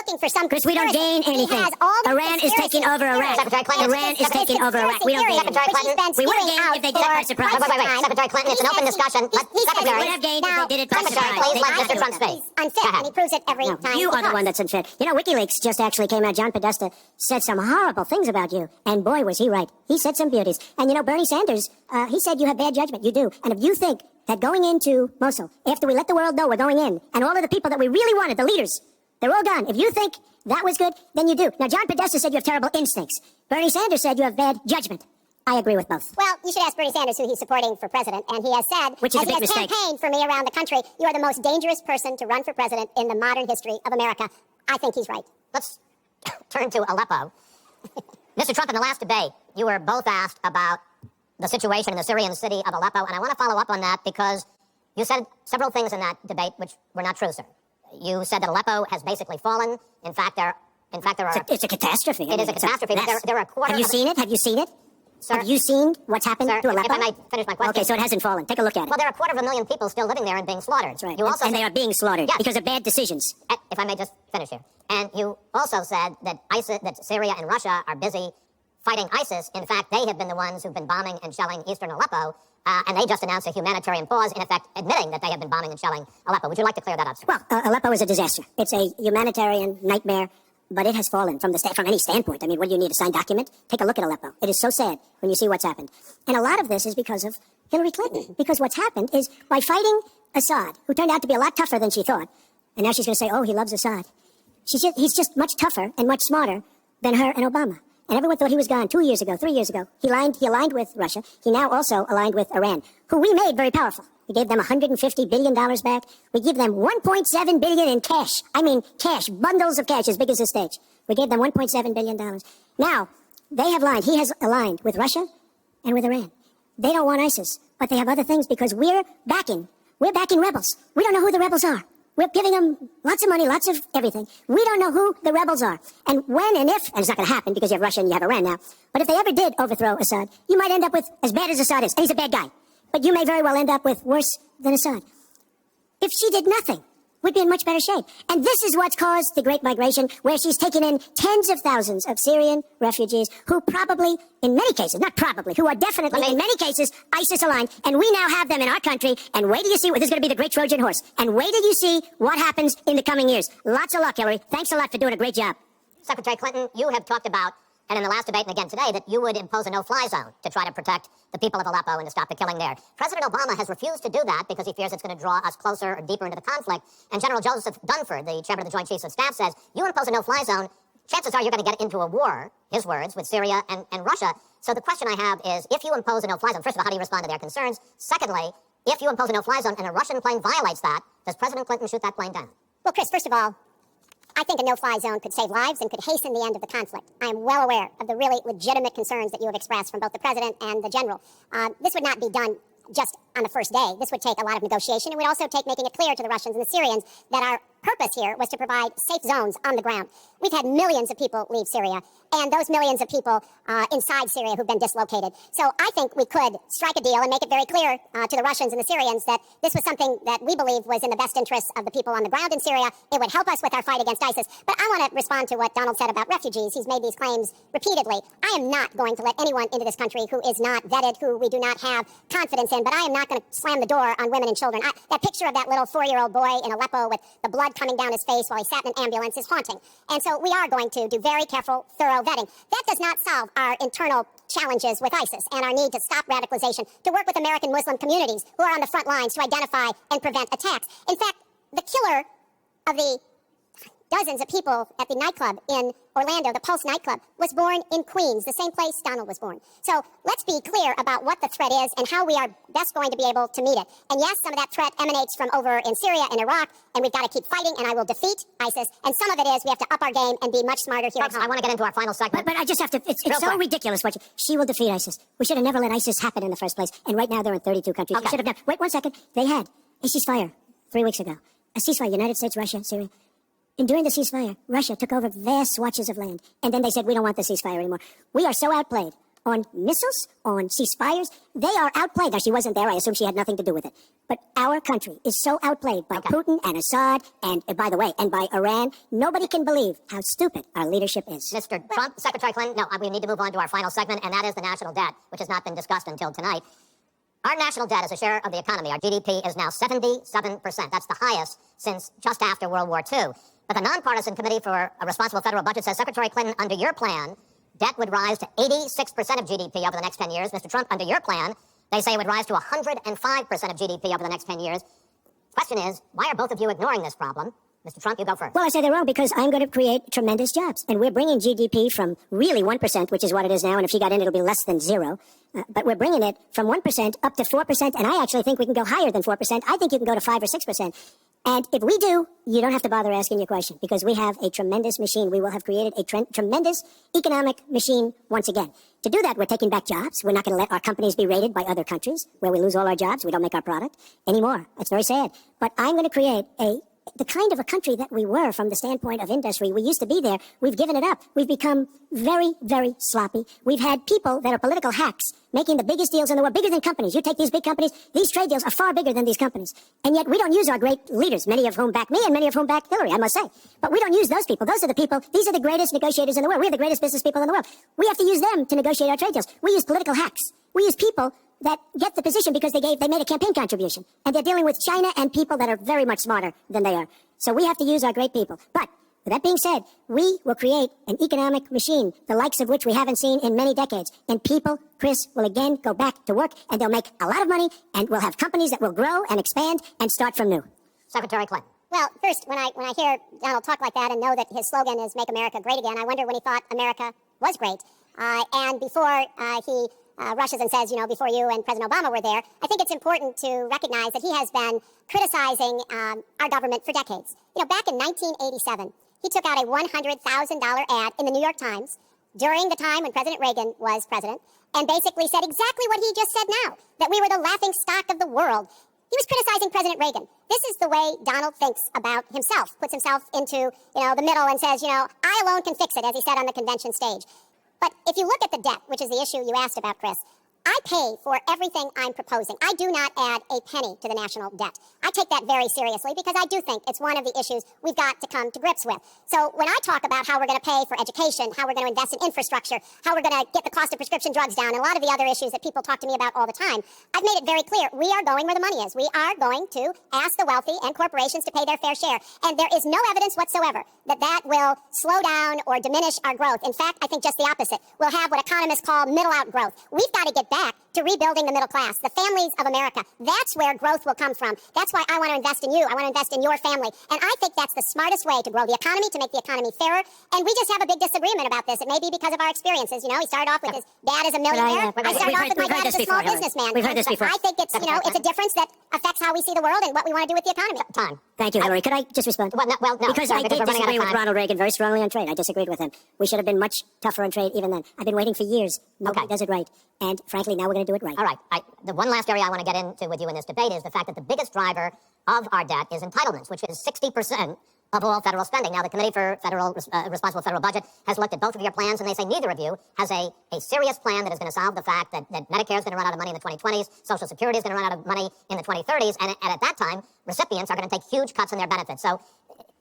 [SPEAKER 1] looking for some
[SPEAKER 5] Chris, we don't gain anything. Iran is taking over Iraq. Iran is taking over Iraq. We don't gain anything. We would have gained if they did it by surprise.
[SPEAKER 3] Wait. Secretary Clinton, it's an open discussion.
[SPEAKER 5] Secretary would have gained if they did it by surprise.
[SPEAKER 3] Please let Mr. Trump speak.
[SPEAKER 1] He's unfit, and he proves it every time.
[SPEAKER 5] You are the one that's unfit. You know, WikiLeaks just actually came out. John Podesta said some horrible things about you. And boy, was he right. He said some beauties. And you know, Bernie Sanders, he said you have bad judgment. You do. And if you think that going into Mosul, after we let the world know we're going in, and all of the people that we really wanted, the leaders, they're all gone. If you think that was good, then you do. Now, John Podesta said you have terrible instincts. Bernie Sanders said you have bad judgment. I agree with both.
[SPEAKER 1] Well, you should ask Bernie Sanders who he's supporting for president, and he has said,
[SPEAKER 5] which is
[SPEAKER 1] as he has campaigned for me around the country, you are the most dangerous person to run for president in the modern history of America. I think he's right.
[SPEAKER 3] Let's turn to Aleppo. Mr. Trump, in the last debate, you were both asked about the situation in the Syrian city of Aleppo, and I want to follow up on that because you said several things in that debate which were not true, sir. You said that Aleppo has basically fallen. In fact, there are...
[SPEAKER 5] It's a catastrophe.
[SPEAKER 3] It is a catastrophe. There are a quarter...
[SPEAKER 5] Have you seen it? Have you seen it?
[SPEAKER 3] Sir?
[SPEAKER 5] Have you seen what's happened to Aleppo?
[SPEAKER 3] If I might finish my question.
[SPEAKER 5] Okay, so it hasn't fallen. Take a look at it.
[SPEAKER 3] Well, there are 250,000 people still living there and being slaughtered.
[SPEAKER 5] That's right.
[SPEAKER 3] You also
[SPEAKER 5] and they are being slaughtered because of bad decisions.
[SPEAKER 3] If I may just finish here. And you also said that that Syria and Russia are busy fighting ISIS. In fact, they have been the ones who've been bombing and shelling eastern Aleppo. And they just announced a humanitarian pause, in effect admitting that they have been bombing and shelling Aleppo. Would you like to clear that up, sir?
[SPEAKER 5] Well, Aleppo is a disaster. It's a humanitarian nightmare, but it has fallen from any standpoint. I mean, what do you need, a signed document? Take a look at Aleppo. It is so sad when you see what's happened. And a lot of this is because of Hillary Clinton. Because what's happened is by fighting Assad, who turned out to be a lot tougher than she thought, and now she's going to say, oh, he loves Assad. He's just much tougher and much smarter than her and Obama. And everyone thought he was gone 2 years ago, 3 years ago. He aligned with Russia. He now also aligned with Iran, who we made very powerful. We gave them $150 billion back. We give them $1.7 billion in cash. I mean, cash, bundles of cash as big as this stage. We gave them $1.7 billion. Now, they have aligned. He has aligned with Russia and with Iran. They don't want ISIS, but they have other things because we're backing rebels. We don't know who the rebels are. We're giving them lots of money, lots of everything. We don't know who the rebels are. And when and if, and it's not going to happen because you have Russia and you have Iran now, but if they ever did overthrow Assad, you might end up with as bad as Assad is. And he's a bad guy. But you may very well end up with worse than Assad. If she did nothing, we'd be in much better shape. And this is what's caused the Great Migration, where she's taken in tens of thousands of Syrian refugees who probably, in many cases, not probably, who are definitely, in many cases, ISIS-aligned. And we now have them in our country. And wait till you see, this is going to be the great Trojan horse. And wait till you see what happens in the coming years. Lots of luck, Hillary. Thanks a lot for doing a great job.
[SPEAKER 3] Secretary Clinton, you have talked about, and in the last debate and again today, that you would impose a no-fly zone to try to protect the people of Aleppo and to stop the killing there. President Obama has refused to do that because he fears it's going to draw us closer or deeper into the conflict. And General Joseph Dunford, the chairman of the Joint Chiefs of Staff, says, you impose a no-fly zone, chances are you're going to get into a war, his words, with Syria and Russia. So the question I have is, if you impose a no-fly zone, first of all, how do you respond to their concerns? Secondly, if you impose a no-fly zone and a Russian plane violates that, does President Clinton shoot that plane down?
[SPEAKER 1] Well, Chris, first of all, I think a no-fly zone could save lives and could hasten the end of the conflict. I am well aware of the really legitimate concerns that you have expressed from both the president and the general. This would not be done just on the first day. This would take a lot of negotiation. It would also take making it clear to the Russians and the Syrians that our purpose here was to provide safe zones on the ground. We've had millions of people leave Syria, and those millions of people inside Syria who've been dislocated. So I think we could strike a deal and make it very clear to the Russians and the Syrians that this was something that we believe was in the best interests of the people on the ground in Syria. It would help us with our fight against ISIS. But I want to respond to what Donald said about refugees. He's made these claims repeatedly. I am not going to let anyone into this country who is not vetted, who we do not have confidence in, but I am not going to slam the door on women and children. That picture of that little 4-year-old boy in Aleppo with the blood coming down his face while he sat in an ambulance is haunting. And so we are going to do very careful, thorough vetting. That does not solve our internal challenges with ISIS and our need to stop radicalization, to work with American Muslim communities who are on the front lines to identify and prevent attacks. In fact, the killer of the dozens of people at the nightclub in Orlando, the Pulse nightclub, was born in Queens, the same place Donald was born. So let's be clear about what the threat is and how we are best going to be able to meet it. And yes, some of that threat emanates from over in Syria and Iraq, and we've got to keep fighting, and I will defeat ISIS. And some of it is we have to up our game and be much smarter here at home.
[SPEAKER 3] I want to get into our final segment.
[SPEAKER 5] But I just have to, it's so ridiculous what she will defeat ISIS. We should have never let ISIS happen in the first place. And right now they're in 32 countries.
[SPEAKER 3] Okay.
[SPEAKER 5] We should have done, wait 1 second. They had a ceasefire 3 weeks ago. A ceasefire, United States, Russia, Syria. And during the ceasefire, Russia took over vast swatches of land. And then they said, we don't want the ceasefire anymore. We are so outplayed on missiles, on ceasefires. They are outplayed. Now, she wasn't there. I assume she had nothing to do with it. But our country is so outplayed by Putin and Assad and, by the way, and by Iran. Nobody can believe how stupid our leadership is.
[SPEAKER 3] Mr. Trump, Secretary Clinton, no, we need to move on to our final segment, and that is the national debt, which has not been discussed until tonight. Our national debt as a share of the economy, our GDP, is now 77%. That's the highest since just after World War II. But the Nonpartisan Committee for a Responsible Federal Budget says, Secretary Clinton, under your plan, debt would rise to 86% of GDP over the next 10 years. Mr. Trump, under your plan, they say it would rise to 105% of GDP over the next 10 years. Question is, why are both of you ignoring this problem? Mr. Trump, you go first.
[SPEAKER 5] Well, I say they're wrong because I'm going to create tremendous jobs. And we're bringing GDP from really 1%, which is what it is now. And if she got in, it'll be less than 0. But we're bringing it from 1% up to 4%. And I actually think we can go higher than 4%. I think you can go to 5 or 6%. And if we do, you don't have to bother asking your question because we have a tremendous machine. We will have created a tremendous economic machine once again. To do that, we're taking back jobs. We're not going to let our companies be raided by other countries where we lose all our jobs. We don't make our product anymore. That's very sad. But I'm going to create the kind of a country that we were from the standpoint of industry. We used to be there. We've given it up. We've become very, very sloppy. We've had people that are political hacks making the biggest deals in the world, bigger than companies. You take these big companies, these trade deals are far bigger than these companies. And yet we don't use our great leaders, many of whom back me and many of whom back Hillary, I must say. But we don't use those people. Those are the people, these are the greatest negotiators in the world. We're the greatest business people in the world. We have to use them to negotiate our trade deals. We use political hacks. We use people that get the position because they made a campaign contribution. And they're dealing with China and people that are very much smarter than they are. So we have to use our great people. But with that being said, we will create an economic machine, the likes of which we haven't seen in many decades. And people, Chris, will again go back to work, and they'll make a lot of money, and we'll have companies that will grow and expand and start from new.
[SPEAKER 3] Secretary Clinton.
[SPEAKER 1] Well, first, when I hear Donald talk like that and know that his slogan is Make America Great Again, I wonder when he thought America was great. And before he rushes and says, before you and President Obama were there, I think it's important to recognize that he has been criticizing our government for decades. Back in 1987, he took out a $100,000 ad in the New York Times during the time when President Reagan was president and basically said exactly what he just said now, that we were the laughing stock of the world. He was criticizing President Reagan. This is the way Donald thinks about himself, puts himself into, the middle and says, I alone can fix it, as he said on the convention stage. But if you look at the debt, which is the issue you asked about, Chris, I pay for everything I'm proposing. I do not add a penny to the national debt. I take that very seriously because I do think it's one of the issues we've got to come to grips with. So when I talk about how we're going to pay for education, how we're going to invest in infrastructure, how we're going to get the cost of prescription drugs down, and a lot of the other issues that people talk to me about all the time, I've made it very clear. We are going where the money is. We are going to ask the wealthy and corporations to pay their fair share. And there is no evidence whatsoever that that will slow down or diminish our growth. In fact, I think just the opposite. We'll have what economists call middle-out growth. We've got to get back to rebuilding the middle class, the families of America. That's where growth will come from. That's why I want to invest in you. I want to invest in your family. And I think that's the smartest way to grow the economy, to make the economy fairer. And we just have a big disagreement about this. It may be because of our experiences. You know, he started off with his dad as a millionaire. I started off with my dad as a small businessman.
[SPEAKER 4] We've heard this before.
[SPEAKER 1] I think it's, you know, it's a difference that affects how we see the world and what we want to do with the economy.
[SPEAKER 3] Time.
[SPEAKER 5] Thank you, Hillary. Could I just respond?
[SPEAKER 3] Well, no.
[SPEAKER 5] Because I did disagree with Ronald Reagan very strongly on trade. I disagreed with him. We should have been much tougher on trade even then. I've been waiting for years. Nobody does it right. And frankly, now we're going to do it right.
[SPEAKER 3] All right. The one last area I want to get into with you in this debate is the fact that the biggest driver of our debt is entitlements, which is 60% of all federal spending. Now, the Committee for Responsible Federal Budget has looked at both of your plans, and they say neither of you has a serious plan that is going to solve the fact that Medicare is going to run out of money in the 2020s, Social Security is going to run out of money in the 2030s, and at that time, recipients are going to take huge cuts in their benefits. So,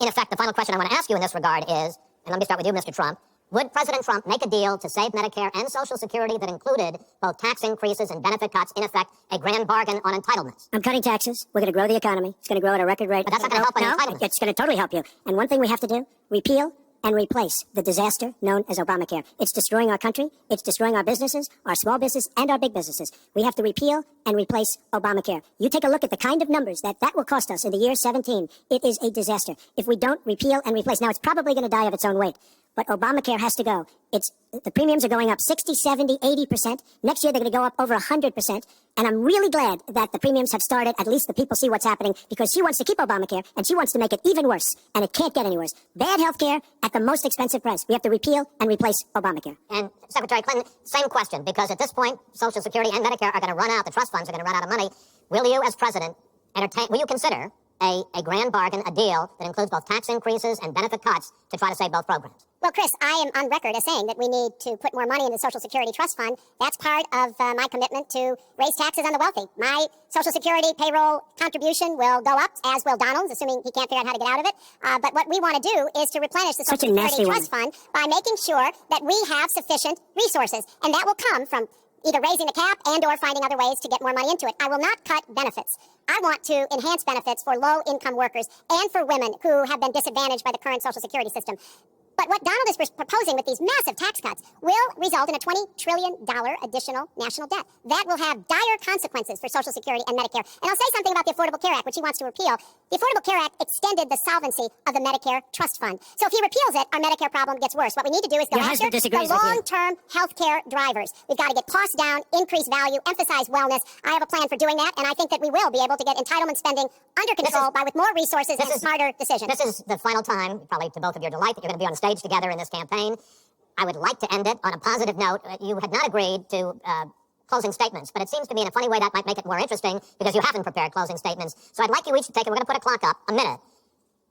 [SPEAKER 3] in effect, the final question I want to ask you in this regard is, and let me start with you, Mr. Trump, would President Trump make a deal to save Medicare and Social Security that included both tax increases and benefit cuts, in effect, a grand bargain on entitlements?
[SPEAKER 5] I'm cutting taxes. We're going to grow the economy. It's going to grow at a record rate.
[SPEAKER 3] But that's not going to help on entitlements.
[SPEAKER 5] It's going to totally help you. And one thing we have to do, repeal and replace the disaster known as Obamacare. It's destroying our country. It's destroying our businesses, our small business, and our big businesses. We have to repeal and replace Obamacare. You take a look at the kind of numbers that will cost us in the year 17. It is a disaster. If we don't repeal and replace, now it's probably going to die of its own weight. But Obamacare has to go. The premiums are going up 60, 70, 80%. Next year, they're going to go up over 100%. And I'm really glad that the premiums have started. At least the people see what's happening because she wants to keep Obamacare and she wants to make it even worse. And it can't get any worse. Bad health care at the most expensive price. We have to repeal and replace Obamacare.
[SPEAKER 3] And Secretary Clinton, same question, because at this point, Social Security and Medicare are going to run out. The trust funds are going to run out of money. Will you, as president, will you consider a grand bargain, a deal that includes both tax increases and benefit cuts to try to save both programs?
[SPEAKER 1] Well, Chris, I am on record as saying that we need to put more money in the Social Security Trust Fund. That's part of my commitment to raise taxes on the wealthy. My Social Security payroll contribution will go up, as will Donald's, assuming he can't figure out how to get out of it. But what we want to do is to replenish the Social Security Trust Fund by making sure that we have sufficient resources. And that will come from either raising the cap and or finding other ways to get more money into it. I will not cut benefits. I want to enhance benefits for low-income workers and for women who have been disadvantaged by the current Social Security system. But what Donald is proposing with these massive tax cuts will result in a $20 trillion additional national debt. That will have dire consequences for Social Security and Medicare. And I'll say something about the Affordable Care Act, which he wants to repeal. The Affordable Care Act extended the solvency of the Medicare Trust Fund. So if he repeals it, our Medicare problem gets worse. What we need to do is go after the long-term health care drivers. We've got to get costs down, increase value, emphasize wellness. I have a plan for doing that, and I think that we will be able to get entitlement spending under control with more resources and smarter decisions.
[SPEAKER 3] This is the final time, probably to both of your delight, that you're going to be on stage together in this campaign. I would like to end it on a positive note. You had not agreed to closing statements, but it seems to me in a funny way that might make it more interesting because you haven't prepared closing statements. So I'd like you each to take it. We're going to put a clock up, a minute,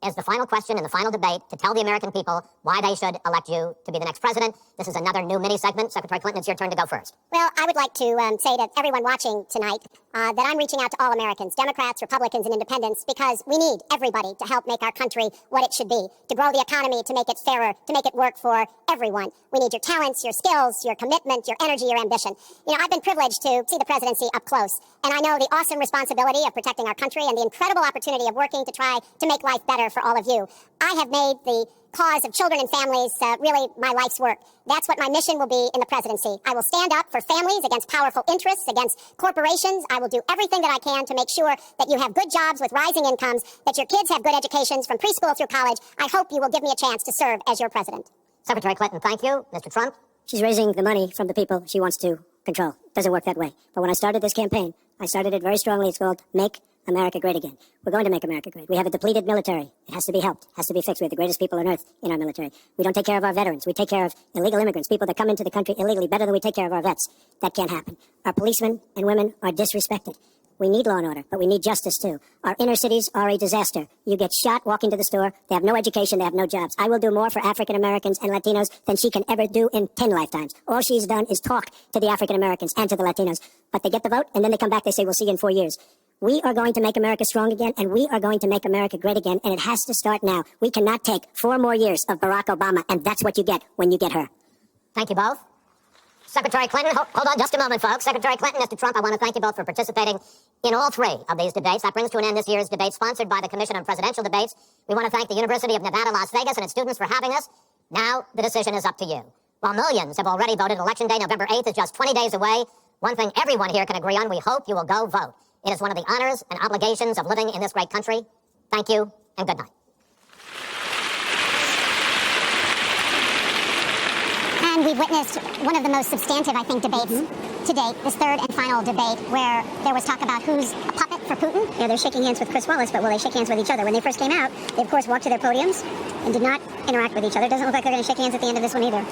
[SPEAKER 3] as the final question in the final debate to tell the American people why they should elect you to be the next president. This is another new mini-segment. Secretary Clinton, it's your turn to go first.
[SPEAKER 1] Well, I would like to say to everyone watching tonight that I'm reaching out to all Americans, Democrats, Republicans, and Independents, because we need everybody to help make our country what it should be, to grow the economy, to make it fairer, to make it work for everyone. We need your talents, your skills, your commitment, your energy, your ambition. You know, I've been privileged to see the presidency up close, and I know the awesome responsibility of protecting our country and the incredible opportunity of working to try to make life better for all of you. I have made the cause of children and families really my life's work. That's what my mission will be in the presidency. I will stand up for families against powerful interests, against corporations. I will do everything that I can to make sure that you have good jobs with rising incomes, that your kids have good educations from preschool through college. I hope you will give me a chance to serve as your president.
[SPEAKER 3] Secretary Clinton, thank you. Mr. Trump?
[SPEAKER 5] She's raising the money from the people she wants to control. It doesn't work that way. But when I started this campaign, I started it very strongly. It's called Make America Great Again. We're going to make America great. We have a depleted military. It has to be helped. It has to be fixed. We have the greatest people on earth in our military. We don't take care of our veterans. We take care of illegal immigrants, people that come into the country illegally, better than we take care of our vets. That can't happen. Our policemen and women are disrespected. We need law and order, but we need justice too. Our inner cities are a disaster. You get shot walking to the store. They have no education. They have no jobs. I will do more for African Americans and Latinos than she can ever do in 10 lifetimes. All she's done is talk to the African Americans and to the Latinos. But they get the vote, and then they come back. They say, we'll see you in 4 years. We are going to make America strong again, and we are going to make America great again, and it has to start now. We cannot take 4 more years of Barack Obama, and that's what you get when you get her.
[SPEAKER 3] Thank you both. Secretary Clinton, hold on just a moment, folks. Secretary Clinton, Mr. Trump, I want to thank you both for participating in all 3 of these debates. That brings to an end this year's debate sponsored by the Commission on Presidential Debates. We want to thank the University of Nevada, Las Vegas, and its students for having us. Now the decision is up to you. While millions have already voted, Election Day, November 8th, is just 20 days away. One thing everyone here can agree on, we hope you will go vote. It is one of the honors and obligations of living in this great country. Thank you, and good night.
[SPEAKER 2] And we've witnessed one of the most substantive, I think, debates to date, this third and final debate, where there was talk about who's a puppet for Putin. Yeah, they're shaking hands with Chris Wallace, but will they shake hands with each other? When they first came out, they, of course, walked to their podiums and did not interact with each other. It doesn't look like they're going to shake hands at the end of this one either.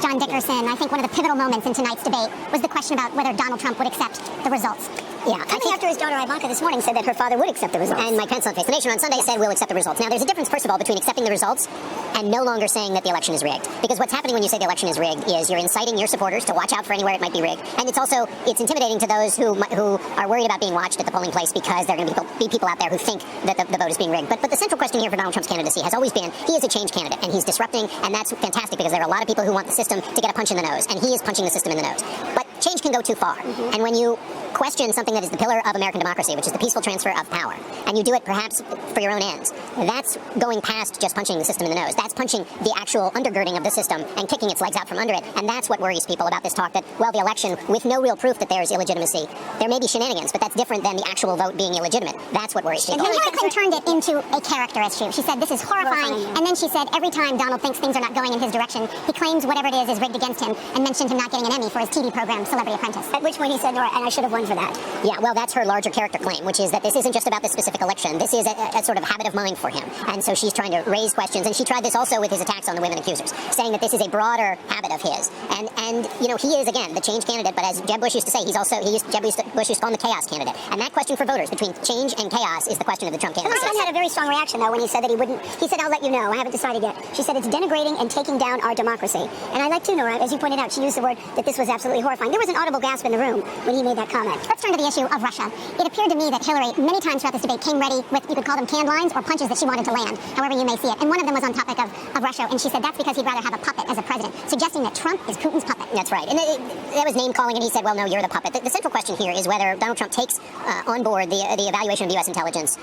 [SPEAKER 2] John Dickerson, I think one of the pivotal moments in tonight's debate was the question about whether Donald Trump would accept the results.
[SPEAKER 1] Yeah, I think after his daughter Ivanka this morning said that her father would accept the results. And Mike Pence on Face the Nation on Sunday said we'll accept the results. Now, there's a difference, first of all, between accepting the results and no longer saying that the election is rigged. Because what's happening when you say the election is rigged is you're inciting your supporters to watch out for anywhere it might be rigged. And it's intimidating to those who are worried about being watched at the polling place because there are going to be people out there who think that the vote is being rigged. But the central question here for Donald Trump's candidacy has always been he is a change candidate and he's disrupting, and that's fantastic because there are a lot of people who want the system to get a punch in the nose, and he is punching the system in the nose. But change can go too far. And when you question something that is the pillar of American democracy, which is the peaceful transfer of power, and you do it perhaps for your own ends, that's going past just punching the system in the nose. That's punching the actual undergirding of the system and kicking its legs out from under it. And that's what worries people about this talk that, well, the election, with no real proof that there's illegitimacy, there may be shenanigans, but that's different than the actual vote being illegitimate. That's what worries people.
[SPEAKER 2] And Hillary Clinton turned it into a character issue. She said, this is horrifying. And then she said, every time Donald thinks things are not going in his direction, he claims whatever it is rigged against him, and mentioned him not getting an Emmy for his TV program, Celebrity Apprentice. At which point he said, and I should have won for that.
[SPEAKER 1] Yeah, well, that's her larger character claim, which is that this isn't just about this specific election. This is a sort of habit of mind for him. And so she's trying to raise questions. And she tried this also with his attacks on the women accusers, saying that this is a broader habit of his. And he is, again, the change candidate. But as Jeb Bush used to say, Jeb Bush used to call him the chaos candidate. And that question for voters between change and chaos is the question of the Trump candidacy.
[SPEAKER 2] Hillary had a very strong reaction, though, when he said that he wouldn't. He said, I'll let you know. I haven't decided yet. She said, it's denigrating and taking down our democracy. And I like to, Nora, as you pointed out, she used the word that this was absolutely horrifying. There was an audible gasp in the room when he made that comment. Let's turn to the issue of Russia. It appeared to me that Hillary, many times throughout this debate, came ready with, you could call them canned lines or punches that she wanted to land, however you may see it. And one of them was on topic of Russia, and she said that's because he'd rather have a puppet as a president, suggesting that Trump is Putin's puppet.
[SPEAKER 1] That's right. And that was name-calling, and he said, well, no, you're the puppet. The central question here is whether Donald Trump takes on board the evaluation of U.S. intelligence,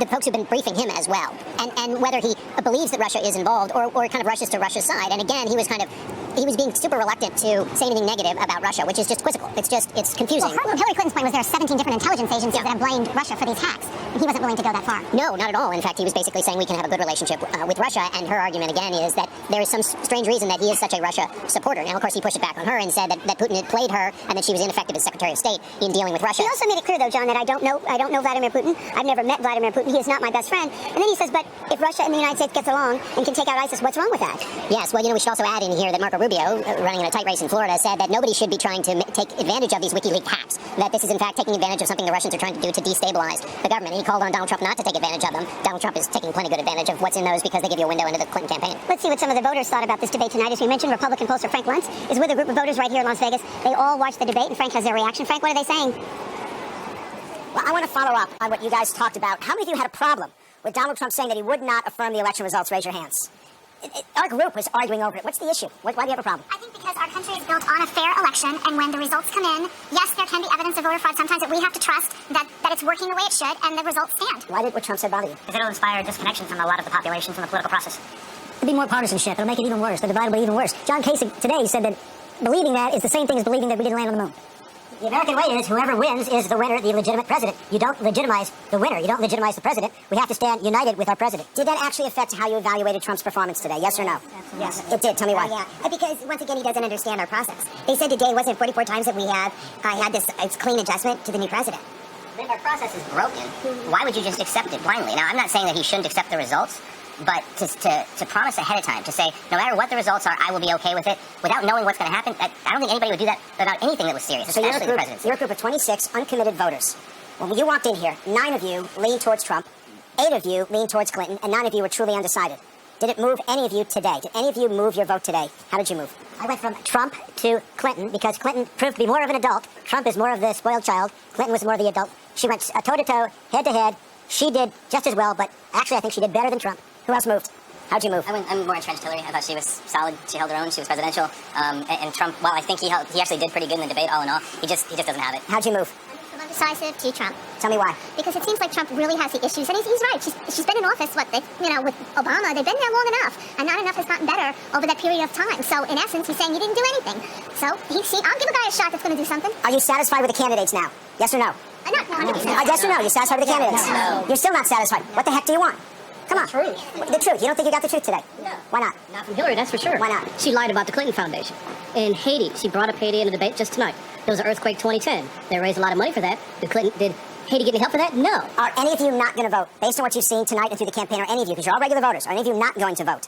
[SPEAKER 1] the folks who've been briefing him as well, and whether he believes that Russia is involved or kind of rushes to Russia's side. And again, he was being super reluctant to say anything negative about Russia, which is just quizzical. It's confusing.
[SPEAKER 2] Well, Hillary Clinton's point was there are 17 different intelligence agencies that have blamed Russia for these hacks, and he wasn't willing to go that far.
[SPEAKER 1] No, not at all. In fact, he was basically saying we can have a good relationship with Russia, and her argument again is that there is some strange reason that he is such a Russia supporter. Now, of course, he pushed it back on her and said that Putin had played her and that she was ineffective as Secretary of State in dealing with Russia.
[SPEAKER 2] He also made it clear, though, John, that I don't know Vladimir Putin. I've never met Vladimir Putin. He is not my best friend. And then he says, but if Russia and the United States gets along and can take out ISIS, what's wrong with that?
[SPEAKER 1] Yes, well, we should also add in here that Marco Rubio, running in a tight race in Florida, said that nobody should be trying to take advantage of these WikiLeaks hacks, that this is, in fact, taking advantage of something the Russians are trying to do to destabilize the government. And he called on Donald Trump not to take advantage of them. Donald Trump is taking plenty good advantage of what's in those because they give you a window into the Clinton campaign.
[SPEAKER 2] Let's see what some of the voters thought about this debate tonight. As we mentioned, Republican pollster Frank Luntz is with a group of voters right here in Las Vegas. They all watched the debate, and Frank has their reaction. Frank, what are they saying?
[SPEAKER 4] Well, I want to follow up on what you guys talked about. How many of you had a problem with Donald Trump saying that he would not affirm the election results? Raise your hands. Our group was arguing over it. What's the issue? Why do you have a problem?
[SPEAKER 2] I think because our country is built on a fair election, and when the results come in, yes, there can be evidence of voter fraud sometimes, but we have to trust that it's working the way it should, and the results stand.
[SPEAKER 4] Why did what Trump said bother you?
[SPEAKER 5] Because it'll inspire disconnection from a lot of the population from the political process. There'll be more partisanship. It'll make it even worse. The divide will be even worse. John Kasich today said that believing that is the same thing as believing that we didn't land on the moon. The American way is whoever wins is the winner, the legitimate president. You don't legitimize the winner. You don't legitimize the president. We have to stand united with our president.
[SPEAKER 4] Did that actually affect how you evaluated Trump's performance today? Yes or no?
[SPEAKER 5] Absolutely.
[SPEAKER 4] Yes, it did. Tell me why.
[SPEAKER 1] Yeah, because once again, he doesn't understand our process. They said today, wasn't it 44 times that we had this clean adjustment to the new president?
[SPEAKER 6] But if our process is broken, why would you just accept it blindly? Now, I'm not saying that he shouldn't accept the results, but to promise ahead of time, to say, no matter what the results are, I will be okay with it, without knowing what's going to happen, I don't think anybody would do that about anything that was serious,
[SPEAKER 4] So
[SPEAKER 6] especially the presidency.
[SPEAKER 4] you're a group of 26 uncommitted voters.
[SPEAKER 5] Well, you walked in here, 9 of you leaned towards Trump, 8 of you leaned towards Clinton, and 9 of you were truly undecided. Did it move any of you today? Did any of you move your vote today? How did you move?
[SPEAKER 3] I went from Trump to Clinton because Clinton proved to be more of an adult. Trump is more of the spoiled child. Clinton was more of the adult. She went toe-to-toe, head-to-head. She did just as well, but actually I think she did better than Trump. Who else moved? How'd you move?
[SPEAKER 6] I'm more entrenched Hillary. I thought she was solid. She held her own. She was presidential. And Trump, while I think he actually did pretty good in the debate all in all, he just doesn't have it.
[SPEAKER 5] How'd you move?
[SPEAKER 1] From undecisive to Trump.
[SPEAKER 5] Tell me why.
[SPEAKER 1] Because it seems like Trump really has the issues, and he's right. She's been in office, with Obama, they've been there long enough, and not enough has gotten better over that period of time. So, in essence, he's saying he didn't do anything. So, I'll give a guy a shot that's going to do something.
[SPEAKER 5] Are you satisfied with the candidates now? Yes or no?
[SPEAKER 1] I'm not 100%.
[SPEAKER 5] Yes or no? You're satisfied with the candidates?
[SPEAKER 6] No.
[SPEAKER 5] You're still not satisfied. What the heck do you want? Come on.
[SPEAKER 7] The truth.
[SPEAKER 5] The truth. You don't think you got the truth today?
[SPEAKER 7] No.
[SPEAKER 5] Why not?
[SPEAKER 7] Not from Hillary, that's for sure.
[SPEAKER 5] Why not?
[SPEAKER 7] She lied about the Clinton Foundation. In Haiti, she brought up Haiti in a debate just tonight. There was an earthquake 2010. They raised a lot of money for that. Did Haiti get any help for that? No.
[SPEAKER 5] Are any of you not going to vote? Based on what you've seen tonight and through the campaign, are any of you, because you're all regular voters, are any of you not going to vote?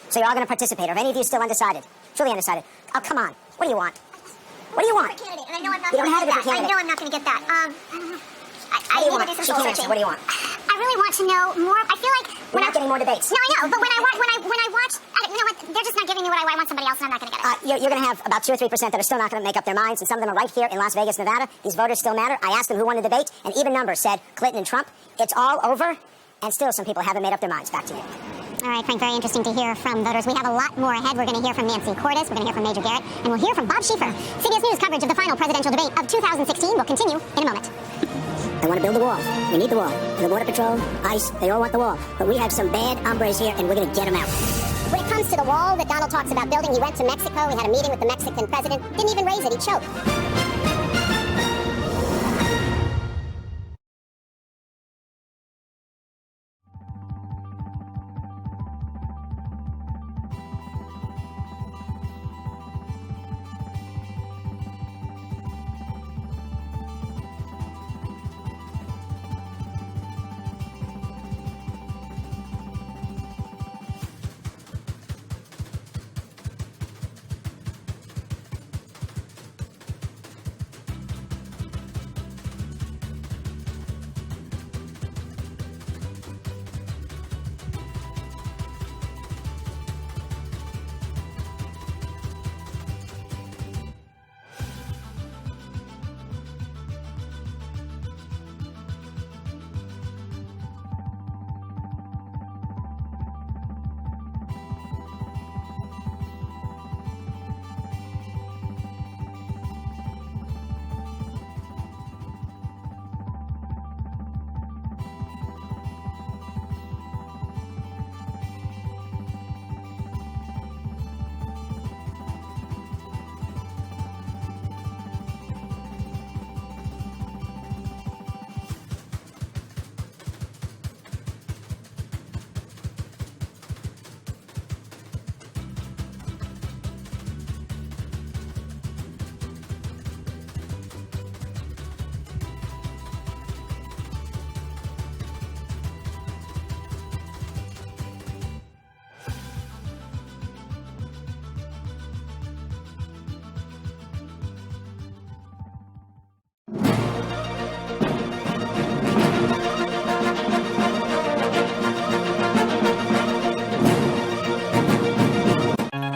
[SPEAKER 5] So you're all going to participate. Are any of you still undecided? Truly undecided? Oh, come on. What do you want? What do you want?
[SPEAKER 1] And I know I'm not
[SPEAKER 5] You don't
[SPEAKER 1] going
[SPEAKER 5] have
[SPEAKER 1] to
[SPEAKER 5] a
[SPEAKER 1] get that.
[SPEAKER 5] different
[SPEAKER 1] I
[SPEAKER 5] candidate.
[SPEAKER 1] know I'm not going to get that. I
[SPEAKER 5] What do you
[SPEAKER 1] need
[SPEAKER 5] want?
[SPEAKER 1] to do
[SPEAKER 5] She
[SPEAKER 1] some soul
[SPEAKER 5] can't answer.
[SPEAKER 1] searching.
[SPEAKER 5] What do you want?
[SPEAKER 1] I really want to know more. I feel like
[SPEAKER 5] We're not getting more debates.
[SPEAKER 1] No, I know, but when I watch, you know what? They're just not giving me what I want somebody else, and I'm not going to get it.
[SPEAKER 5] You're going to have about 2 or 3% that are still not going to make up their minds, and some of them are right here in Las Vegas, Nevada. These voters still matter. I asked them who won the debate, and even numbers said Clinton and Trump. It's all over, and still some people haven't made up their minds. Back to you.
[SPEAKER 2] All right, Frank, very interesting to hear from voters. We have a lot more ahead. We're going to hear from Nancy Cordes. We're going to hear from Major Garrett. And we'll hear from Bob Schieffer. CBS News coverage of the final presidential debate of 2016 will continue in a moment.
[SPEAKER 5] They want to build the wall. We need the wall. And the Border Patrol, ICE, they all want the wall. But we have some bad hombres here, and we're going to get them out.
[SPEAKER 1] When it comes to the wall that Donald talks about building, he went to Mexico. He had a meeting with the Mexican president. Didn't even raise it. He choked.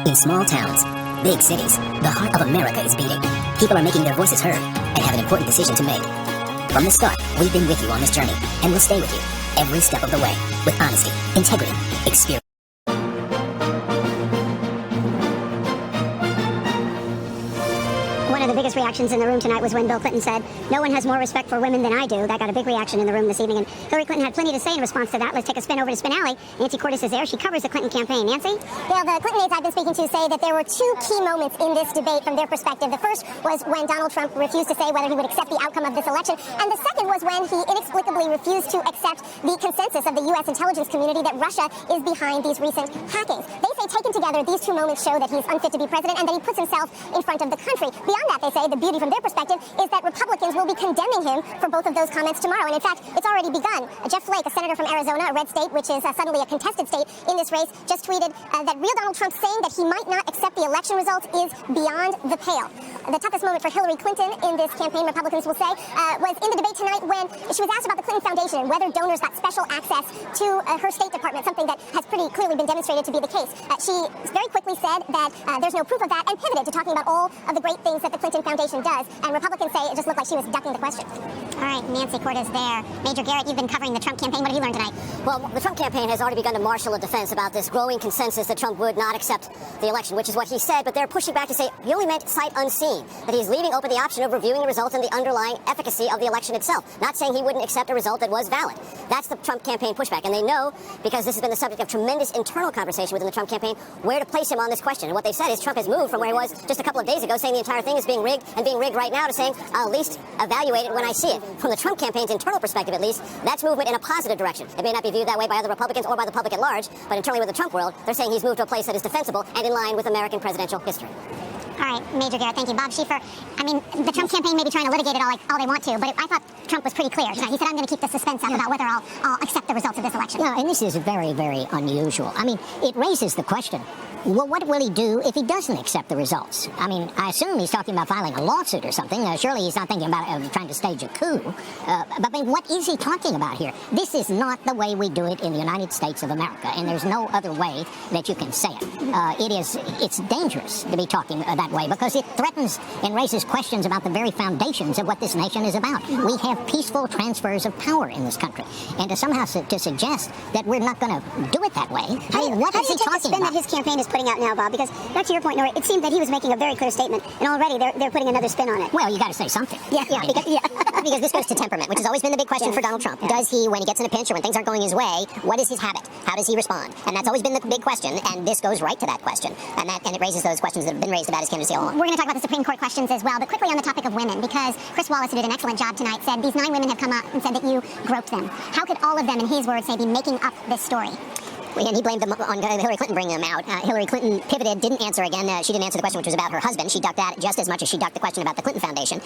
[SPEAKER 8] In small towns, big cities, the heart of America is beating. People are making their voices heard and have an important decision to make. From the start, we've been with you on this journey, and we'll stay with you every step of the way with honesty, integrity, experience.
[SPEAKER 2] One of the biggest reactions in the room tonight was when Bill Clinton said, "No one has more respect for women than I do." That got a big reaction in the room this evening, and Hillary Clinton had plenty to say in response to that. Let's take a spin over to Spin Alley. Nancy Cordes is there. She covers the Clinton campaign. Nancy?
[SPEAKER 1] Well, the Clinton aides I've been speaking to say that there were 2 key moments in this debate from their perspective. The first was when Donald Trump refused to say whether he would accept the outcome of this election, and the second was when he inexplicably refused to accept the consensus of the U.S. intelligence community that Russia is behind these recent hackings. They say taken together, these 2 moments show that he's unfit to be president and that he puts himself in front of the country. Beyond that, they say, the beauty from their perspective is that Republicans will be condemning him for both of those comments tomorrow. And in fact, it's already begun. Jeff Flake, a senator from Arizona, a red state, which is suddenly a contested state in this race, just tweeted that real Donald Trump saying that he might not accept the election results is beyond the pale.
[SPEAKER 2] the toughest moment for Hillary Clinton in this campaign, Republicans will say, was in the debate tonight when she was asked about the Clinton Foundation and whether donors got special access to her State Department, something that has pretty clearly been demonstrated to be the case. She very quickly said that there's no proof of that and pivoted to talking about all of the great things that the Clinton Foundation does. And Republicans say it just looked like she was ducking the question.
[SPEAKER 1] All right, Nancy Cordes there. Major Garrett, you've been covering the Trump campaign. What have you learned tonight?
[SPEAKER 4] Well, the Trump campaign has already begun to marshal a defense about this growing consensus that Trump would not accept the election, which is what he said, but they're pushing back to say he only meant sight unseen, that he's leaving open the option of reviewing the results and the underlying efficacy of the election itself, not saying he wouldn't accept a result that was valid. That's the Trump campaign pushback, and they know, because this has been the subject of tremendous internal conversation within the Trump campaign, where to place him on this question. And what they've said is Trump has moved from where he was just a couple of days ago, saying the entire thing is being rigged and being rigged right now, to saying I'll at least evaluate it when I see it. From the Trump campaign's internal perspective, at least, that's movement in a positive direction. It may not be viewed that way by other Republicans or by the public at large, but internally with the Trump world, they're saying he's moved to a place that is defensible and in line with American presidential history.
[SPEAKER 1] All right, Major Garrett, thank you. Bob Schieffer, I mean, the Trump campaign may be trying to litigate it all they want to, but I thought Trump was pretty clear tonight. He said, I'm going to keep the suspense up about whether I'll accept the results of this election.
[SPEAKER 9] Yeah, and this is very, very unusual. I mean, it raises the question, well, what will he do if he doesn't accept the results? I mean, I assume he's talking about filing a lawsuit or something. Surely he's not thinking about trying to stage a coup. But I mean, what is he talking about here? This is not the way we do it in the United States of America, and there's no other way that you can say it. It's dangerous to be talking that way, because it threatens and raises questions about the very foundations of what this nation is about. We have peaceful transfers of power in this country, and to somehow to suggest that we're not going to do it that way, I mean, what is he talking about?
[SPEAKER 1] That his campaign is putting out now, Bob, because back to your point, Nora, it seemed that he was making a very clear statement, and already they're putting another spin on it.
[SPEAKER 9] Well, you got to say something.
[SPEAKER 1] Yeah,
[SPEAKER 6] Because this goes to temperament, which has always been the big question for Donald Trump. Does he, when he gets in a pinch or when things aren't going his way, what is his habit? How does he respond? And that's always been the big question, and this goes right to that question. And it raises those questions that have been raised about his candidacy all along.
[SPEAKER 1] We're going to talk about the Supreme Court questions as well, but quickly on the topic of women, because Chris Wallace, who did an excellent job tonight, said these 9 women have come up and said that you groped them. How could all of them, in his words, say, be making up this story?
[SPEAKER 6] And he blamed them on Hillary Clinton bringing them out. Hillary Clinton pivoted, didn't answer again. She didn't answer the question, which was about her husband. She ducked that just as much as she ducked the question about the Clinton Foundation.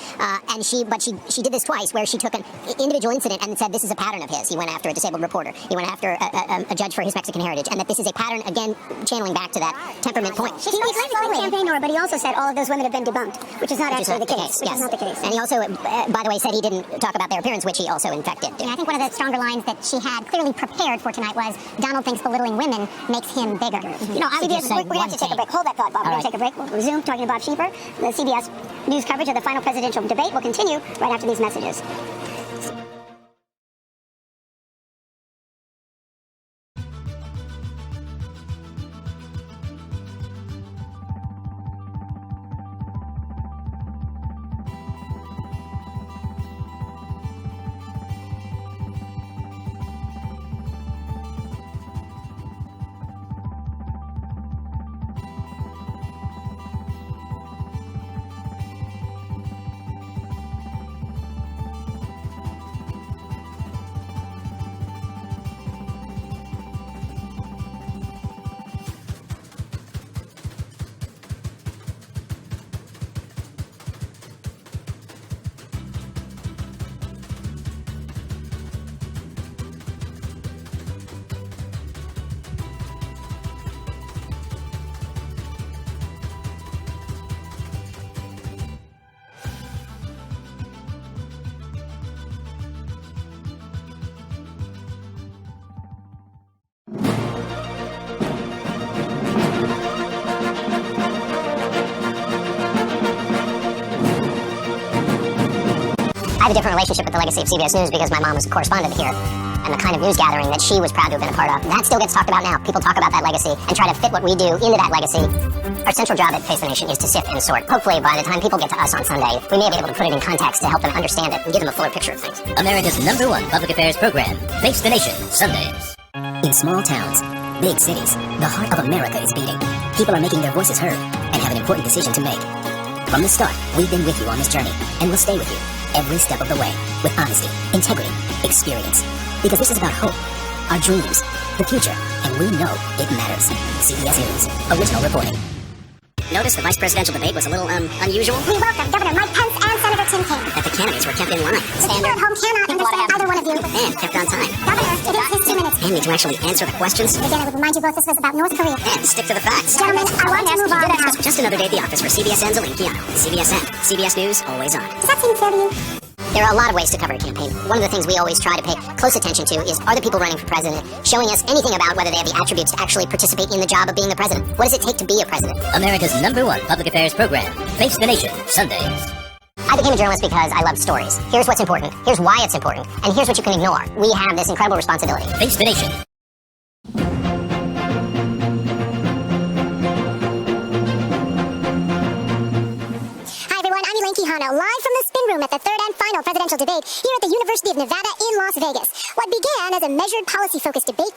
[SPEAKER 6] But she did this twice, where she took an individual incident and said this is a pattern of his. He went after a disabled reporter. He went after a judge for his Mexican heritage, and that this is a pattern, again, channeling back to that temperament point.
[SPEAKER 1] He blamed the campaign, Nora, but he also said all of those women have been debunked, which is not actually the case.
[SPEAKER 6] Yes.
[SPEAKER 1] Is not the case.
[SPEAKER 6] And he also, by the way, said he didn't talk about their appearance, which he also in fact did.
[SPEAKER 1] Yeah, I think one of the stronger lines that she had clearly prepared for tonight was Donald thinks belittling women makes him bigger.
[SPEAKER 9] You know, I would just say
[SPEAKER 1] we're going to have to take a break. Hold that thought, Bob. We're going to take a break. We'll resume talking to Bob Schieffer. The CBS News coverage of the final presidential debate will continue right after these messages.
[SPEAKER 6] I have a different relationship with the legacy of CBS News because my mom was a correspondent here, and the kind of news gathering that she was proud to have been a part of, that still gets talked about now. People talk about that legacy and try to fit what we do into that legacy. Our central job at Face the Nation is to sift and sort. Hopefully, by the time people get to us on Sunday, we may be able to put it in context to help them understand it and give them a fuller picture of things.
[SPEAKER 8] America's #1 public affairs program, Face the Nation, Sundays. In small towns, big cities, the heart of America is beating. People are making their voices heard and have an important decision to make. From the start, we've been with you on this journey, and we'll stay with you every step of the way with honesty, integrity, experience. Because this is about hope, our dreams, the future, and we know it matters. CBS News, original reporting.
[SPEAKER 4] Notice the vice presidential debate was a little, unusual?
[SPEAKER 2] We welcome Governor Mike Pence and Senator Tim Kaine.
[SPEAKER 8] That the candidates were kept in line.
[SPEAKER 2] The people at home cannot understand either one of you.
[SPEAKER 8] And kept on time.
[SPEAKER 2] Governor, it is his 2 minutes.
[SPEAKER 8] And need to actually answer the questions.
[SPEAKER 2] Again, I would remind you both this was about North Korea.
[SPEAKER 8] And stick to the facts.
[SPEAKER 2] Gentlemen, I want to move on now.
[SPEAKER 8] Just another day at the office for CBSN's Elaine Keanu. CBSN. CBS News, always on.
[SPEAKER 2] Does that seem fair to you?
[SPEAKER 6] There are a lot of ways to cover a campaign. One of the things we always try to pay close attention to is, are the people running for president showing us anything about whether they have the attributes to actually participate in the job of being the president? What does it take to be a president?
[SPEAKER 8] America's #1 public affairs program. Face the Nation, Sundays.
[SPEAKER 6] I became a journalist because I love stories. Here's what's important. Here's why it's important. And here's what you can ignore. We have this incredible responsibility.
[SPEAKER 8] Face the Nation.
[SPEAKER 2] Live from the spin room at the third and final presidential debate here at the University of Nevada in Las Vegas. What began as a measured policy-focused debate